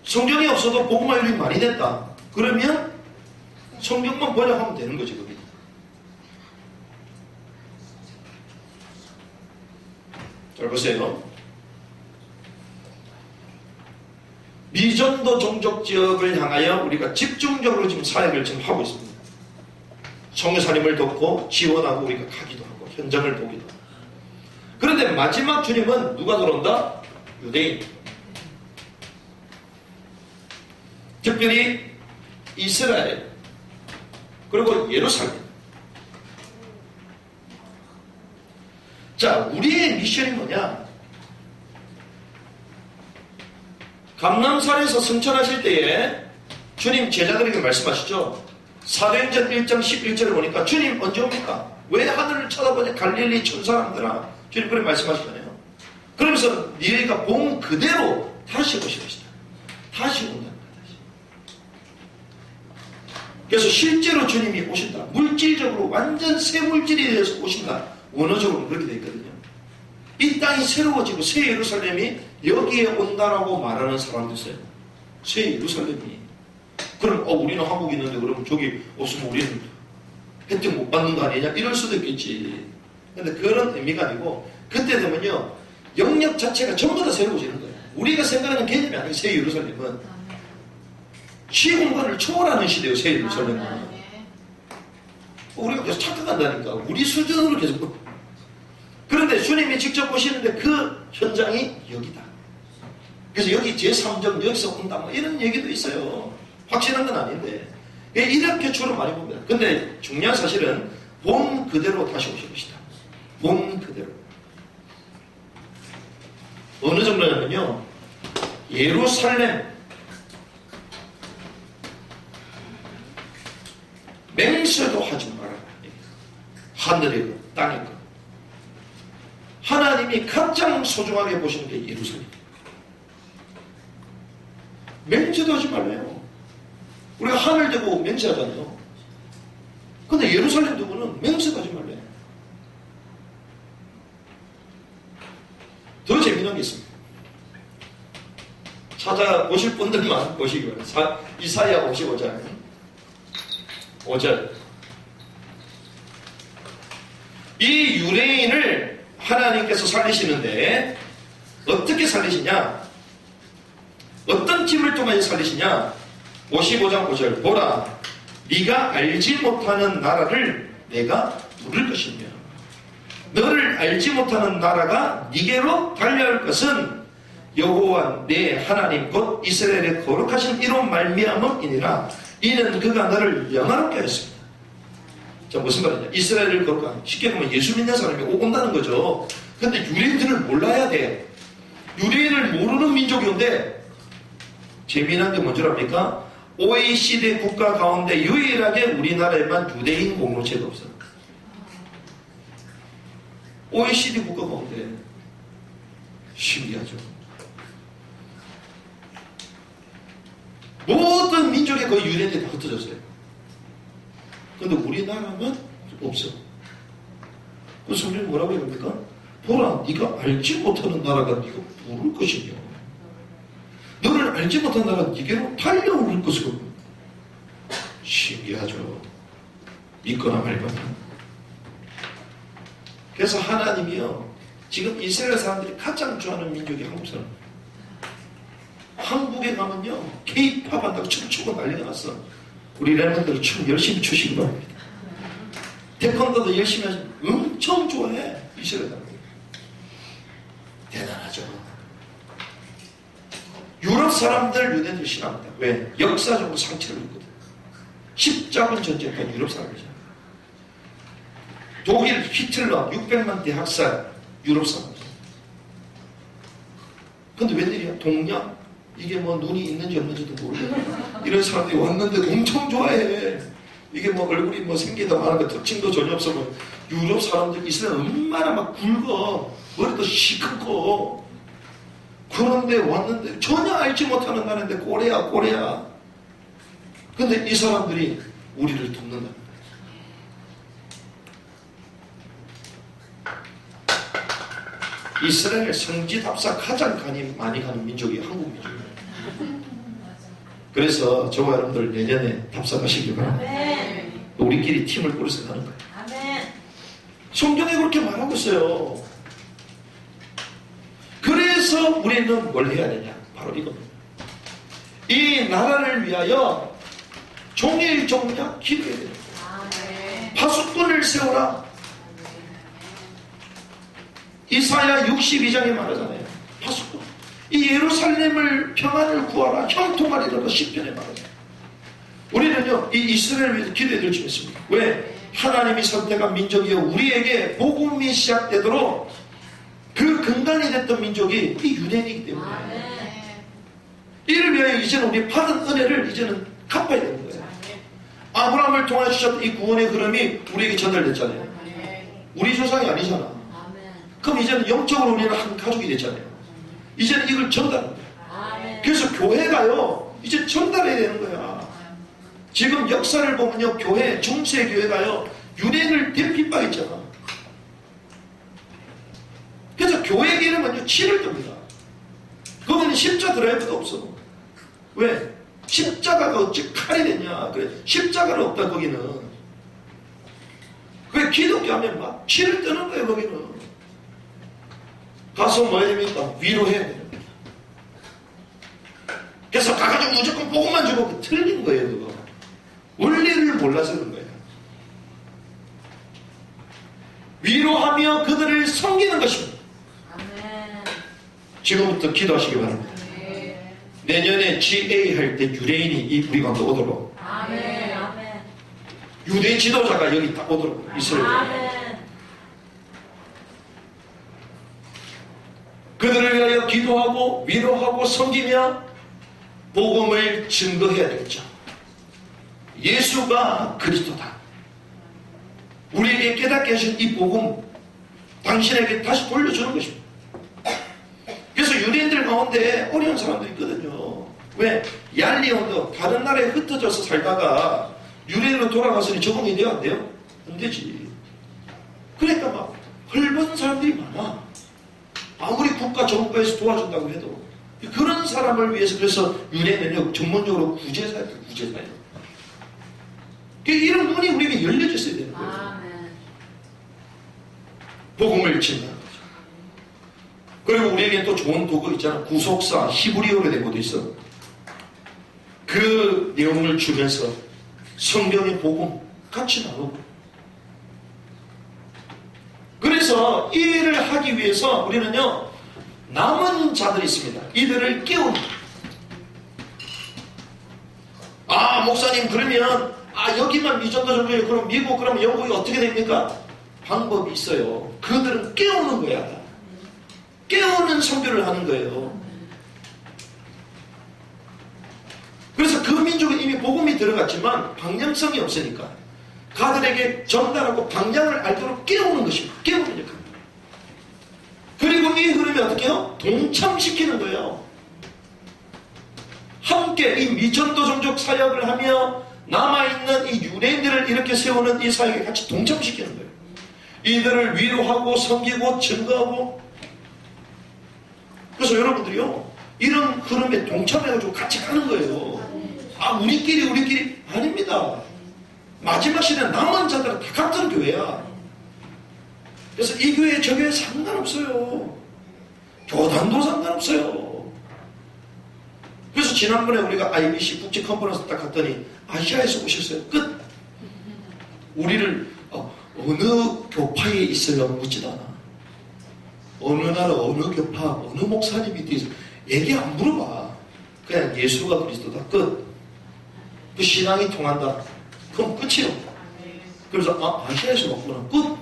성경이 없어도 복음화율이 많이 됐다. 그러면 성경만 번역하면 되는 거지. 그게. 잘 보세요. 미전도 종족 지역을 향하여 우리가 집중적으로 지금 사역을 지금 하고 있습니다. 성교사님을 돕고 지원하고 우리가 가기도 하고 현장을 보기도 하고. 그런데 마지막 주님은 누가 들어온다? 유대인. 특별히 이스라엘 그리고 예루살렘. 자, 우리의 미션이 뭐냐? 감람산에서 승천하실 때에 주님 제자들에게 말씀하시죠. 사도행전 1장 11절을 보니까 주님 언제 옵니까? 왜 하늘을 쳐다보냐? 갈릴리 천사람들아. 주님 그렇게 말씀하시잖아요. 그러면서 너희가 본 그대로 다시 오실 것이다. 다시 온다는 거야. 다시. 그래서 실제로 주님이 오신다. 물질적으로 완전 새 물질이 되어서 오신다. 원어적으로 그렇게 되어 있거든요. 이 땅이 새로워지고 새 예루살렘이 여기에 온다라고 말하는 사람도 있어요. 새 예루살렘이. 그럼 우리는 한국에 있는데 그럼 저기 없으면 우리는 혜택 못 받는 거 아니냐? 이럴 수도 있겠지. 근데 그런 의미가 아니고 그때 되면요 영역 자체가 전부 다 새로워지는 거예요. 우리가 생각하는 개념이 아니에요. 새 예루살렘은 시공간을 초월하는 시대예요. 새 예루살렘은. 우리가 계속 착각한다니까. 우리 수준으로 계속. 그런데 주님이 직접 보시는데 그 현장이 여기다. 그래서 여기 제3정 여기서 온다 뭐 이런 얘기도 있어요. 확실한 건 아닌데 이렇게 주로 많이 봅니다. 근데 중요한 사실은 본 그대로 다시 오실 것이다. 본 그대로. 어느 정도냐면요 예루살렘 맹세도 하지 마라. 하늘의 것, 땅의 것. 하나님이 가장 소중하게 보시는 게 예루살렘. 맹세도 하지 말래요. 우리가 하늘 대고 맹세하잖아요. 근데 예루살렘 대고는 맹세도 하지 말래요. 더 재미난 게 있습니다. 찾아보실 분들만 보시기 바랍니다. 이사야 55장 5절. 이 유대인을 하나님께서 살리시는데 어떻게 살리시냐? 어떤 팀을 통해 살리시냐? 55장 5절. 보라, 네가 알지 못하는 나라를 내가 부를 것이며 너를 알지 못하는 나라가 네게로 달려올 것은 여호와 내 하나님 곧 이스라엘의 거룩하신 이로 말미암음이니라. 이는 그가 너를 영화롭게 하였습니다. 자, 무슨 말이냐? 이스라엘을 거룩한, 쉽게 보면 예수 믿는 사람이 온다는 거죠. 근데 유대인들을 몰라야 돼. 유대인을 모르는 민족인데 재미난 게 뭔지 압니까? OECD 국가 가운데 유일하게 우리나라에만 유대인 공동체가 없어요. OECD 국가 가운데. 신기하죠. 모든 민족에 거의 유대인들이 다 흩어졌어요. 근데 우리나라만 없어. 그래서 우리는 뭐라고 해야 합니까? 보라, 네가 알지 못하는 나라가 네가 부를 것이며 너를 알지 못하는 나라가 네게로 달려올 것이고. 신기하죠. 믿거나 말거나. 그래서 하나님이요 지금 이스라엘 사람들이 가장 좋아하는 민족이 한국 사람. 한국에 가면요 K-팝 한다고 춤추고 난리가 났어. 우리 랩런들은 춤 열심히 추시기 바랍니다. 태권도도 열심히 하시면 엄청 좋아해. 이스라엘 사람들. 대단하죠. 유럽 사람들 유대인들 싫어합니다. 왜? 역사적으로 상처를 입거든. 십자군 전쟁까지 유럽 사람이잖아. 독일 히틀러 600만 대학살 유럽 사람이잖아. 근데 웬일이야? 동양? 이게 뭐 눈이 있는지 없는지도 모르겠어. 이런 사람들이 왔는데 엄청 좋아해. 이게 뭐 얼굴이 뭐 생기다 말하는 특징도 전혀 없어. 뭐 유럽 사람들 이스라엘 얼마나 막 굵어. 머리도 시크고. 그런데 왔는데 전혀 알지 못하는 나라인데 꼬레야. 근데 이 사람들이 우리를 돕는다. 이스라엘 성지답사 가장 많이 가는 민족이 한국 민족이에요. 그래서 저와 여러분들 내년에 답사 가시길 바랍니다. 우리끼리 팀을 꾸려서 가는 거예요. 성경에 그렇게 말하고 있어요. 그래서 우리는 뭘 해야 되냐? 바로 이겁니다. 이 나라를 위하여 종일종야 기도해야 돼요. 파수꾼을 세워라. 이사야 62장에 말하잖아요. 파수꾼. 이 예루살렘을 평안을 구하라. 형통하리라고 10편에 말하잖아요. 우리는요 이 이스라엘을 위해서 기도해야 될 줄 믿습니다. 왜? 하나님이 선택한 민족이요 우리에게 복음이 시작되도록 그 근간이 됐던 민족이 이 유대인이기 때문에 이를 위하여 이제는 우리 받은 은혜를 이제는 갚아야 되는 거예요. 아브라함을 통해 주셨던 이 구원의 흐름이 우리에게 전달됐잖아요. 우리 조상이 아니잖아. 그럼 이제는 영적으로 우리는 한 가족이 됐잖아요. 이제는 이걸 전달하는 거예요. 그래서 교회가요 이제 전달해야 되는 거야. 지금 역사를 보면요 교회, 중세 교회가요 유대인을 대핍박했잖아. 그래서 교회 기름은요 치를 듭니다. 거기는 십자 드라이브도 없어. 왜? 십자가가 어찌 칼이 되냐. 그래, 십자가는 없다, 거기는. 그게 기독교 하면 막 치를 뜨는 거예요, 거기는. 가서 뭐 해야 됩니까? 위로해야 돼요. 그래서 가가지고 무조건 복음만 주고 틀린 거예요, 그거. 원리를 몰라서 그런 거예요. 위로하며 그들을 섬기는 것입니다. 아멘. 지금부터 기도하시기 바랍니다. 내년에 GA 할 때 유대인이 우리 가운데 오도록, 아멘. 아멘. 유대인 지도자가 여기 딱 오도록 있어야 돼요. 아멘. 그들을 위하여 기도하고 위로하고 섬기며 복음을 증거해야 되겠죠. 예수가 그리스도다. 우리에게 깨닫게 하신 이 복음, 당신에게 다시 돌려주는 것입니다. 그래서 유대인들 가운데 어려운 사람들이 있거든요. 왜? 얄리온도 다른 나라에 흩어져서 살다가 유대인으로 돌아가서니 적응이 돼야 안 돼요? 안 되지. 그러니까 막 헐벗은 사람들이 많아. 아무리 국가 정부에서 도와준다고 해도 그런 사람을 위해서, 그래서 유대인은요 전문적으로 구제사예요. 구제사예요. 이런 눈이 우리에게 열려져 있어야 되는 거예요. 아멘. 복음을 증거하는 거죠. 그리고 우리에게 또 좋은 도구 있잖아. 구속사 히브리어로 된 것도 있어. 그 내용을 주면서 성경의 복음 같이 나누고. 그래서 이 일을 하기 위해서 우리는요 남은 자들이 있습니다. 이들을 깨웁니다. 아, 목사님 그러면 여기만 이 정도 정도예요. 그럼 미국, 그럼 영국이 어떻게 됩니까? 방법이 있어요. 그들은 깨우는 거야. 깨우는 선교를 하는 거예요. 그래서 그 민족은 이미 복음이 들어갔지만 방향성이 없으니까 가들에게 전달하고 방향을 알도록 깨우는 것입니다. 깨우는 역할입니다. 그리고 이 흐름이 어떻게 해요? 동참시키는 거예요. 함께 이 미전도 종족 사역을 하며 남아있는 이 유대인들을 이렇게 세우는 이 사역에 같이 동참시키는 거예요. 이들을 위로하고 섬기고 증거하고. 그래서 여러분들이요 이런 흐름에 동참해가지고 같이 가는 거예요. 우리끼리 아닙니다. 마지막 시대는 남은 자들은 다 같은 교회야. 그래서 이 교회 저 교회 상관없어요. 교단도 상관없어요. 그래서 지난번에 우리가 IBC 국제 컨퍼런스 딱 갔더니 아시아에서 오셨어요. 끝. 우리를 어느 교파에 있어요 묻지도 않아. 어느 나라 어느 교파 어느 목사님이 뒤에서 얘기 안 물어봐. 그냥 예수가 그리스도다. 끝. 그 신앙이 통한다. 그럼 끝이에요. 그래서 아시아에서 왔구나. 끝.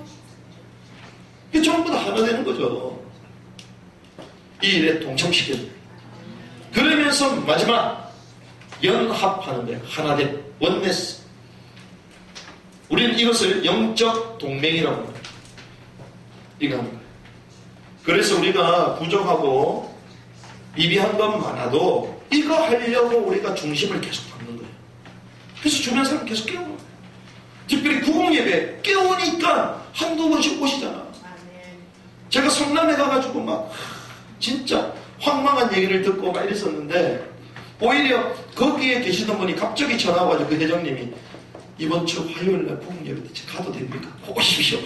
이게 전부 다 하나 되는 거죠. 이 일에 동참시켜야 돼요. 그러면서 마지막 연합하는 거예요. 하나된 원네스. 우리는 이것을 영적 동맹이라고 합니다. 이거 하는 거예요. 그래서 우리가 부족하고 미비한 건 많아도 이거 하려고 우리가 중심을 계속 받는 거예요. 그래서 주변 사람 계속 깨우는 거예요. 특별히 구공예배 깨우니까 한두 번씩 오시잖아. 제가 성남에 가가지고 막 진짜 황망한 얘기를 듣고 막 이랬었는데 오히려 거기에 계시던 분이 갑자기 전화 와가지고 그 회장님이 이번 주 화요일날 구공예배 때 가도 됩니까? 오십시오.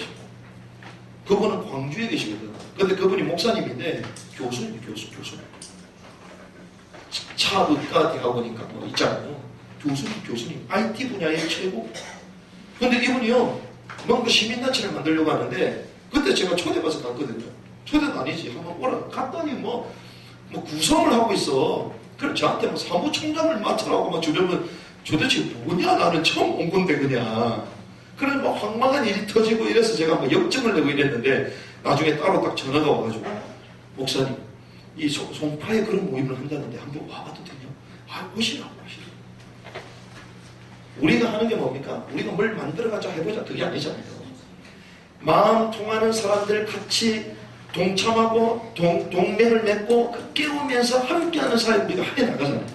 그분은 광주에 계시거든. 근데 그분이 목사님인데 교수님. 차의과 대학원인가 뭐 있잖아요. 교수님. IT 분야의 최고. 근데 이분이요 뭔가 시민단체를 만들려고 하는데 그때 제가 초대받아서 갔거든요. 초대는 아니지. 한번 오라. 갔더니 뭐 구성을 하고 있어. 그래 저한테 뭐 사무총장을 맡으라고 막 주변은 도대체 뭐냐 나는 처음 온 건데 그냥. 그래 막 황망한 일이 터지고 이래서 제가 뭐 역정을 내고 이랬는데 나중에 따로 딱 전화가 와가지고 목사님 이 송파에 그런 모임을 한다는데 한번 와봐도 되냐? 오시라고. 우리가 하는 게 뭡니까? 우리가 뭘 만들어가자 해보자 그게 아니잖아요. 마음 통하는 사람들 같이 동참하고 동맹을 맺고 깨우면서 함께하는 사회 우리가 해나가잖아요.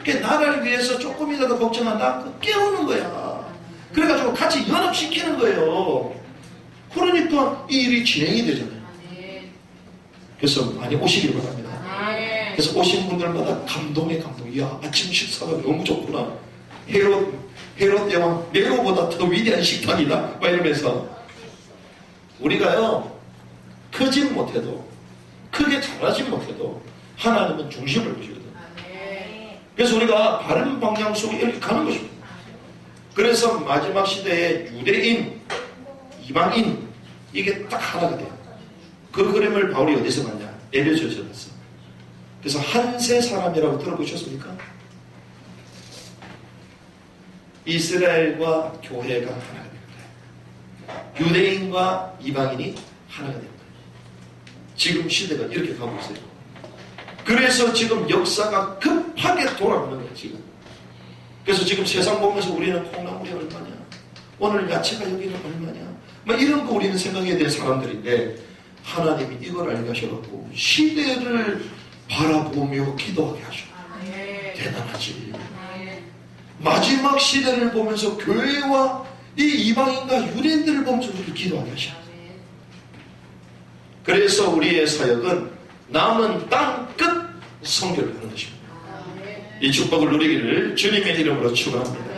그러니까 나라를 위해서 조금이라도 걱정한다? 깨우는 거야. 그래가지고 같이 연합시키는 거예요. 그러니까 이 일이 진행이 되잖아요. 그래서 많이 오시길 바랍니다. 그래서 오신 분들마다 감동의 감동. 이야, 아침 식사가 너무 좋구나. 헤롯 대왕 네로보다 더 위대한 식탁이다. 막 이러면서 우리가요, 크진 못해도, 크게 잘하진 못해도 하나님은 중심을 보시거든. 그래서 우리가 바른 방향 속에 이렇게 가는 것입니다. 그래서 마지막 시대에 유대인, 이방인, 이게 딱 하나가 돼요. 그 그림을 바울이 어디서 봤냐? 에베소에서 봤어. 그래서 한세 사람이라고 들어보셨습니까? 이스라엘과 교회가 하나가 됩니다. 유대인과 이방인이 하나가 됩니다. 지금 시대가 이렇게 가고 있어요. 그래서 지금 역사가 급하게 돌아오는 거예요, 지금. 그래서 지금 세상 보면서 우리는 콩나물이 얼마냐? 오늘 야채가 여기는 얼마냐? 막 이런 거 우리는 생각해야 될 사람들인데, 하나님이 이걸 알게 하셔갖고, 시대를 바라보며 기도하게 하셔. 대단하지. 마지막 시대를 보면서 교회와 이 이방인과 유대인들을 보면서 우리를 기도하게 하셔. 그래서 우리의 사역은 남은 땅 끝 선교를 하는 것입니다. 이 축복을 누리기를 주님의 이름으로 축원합니다.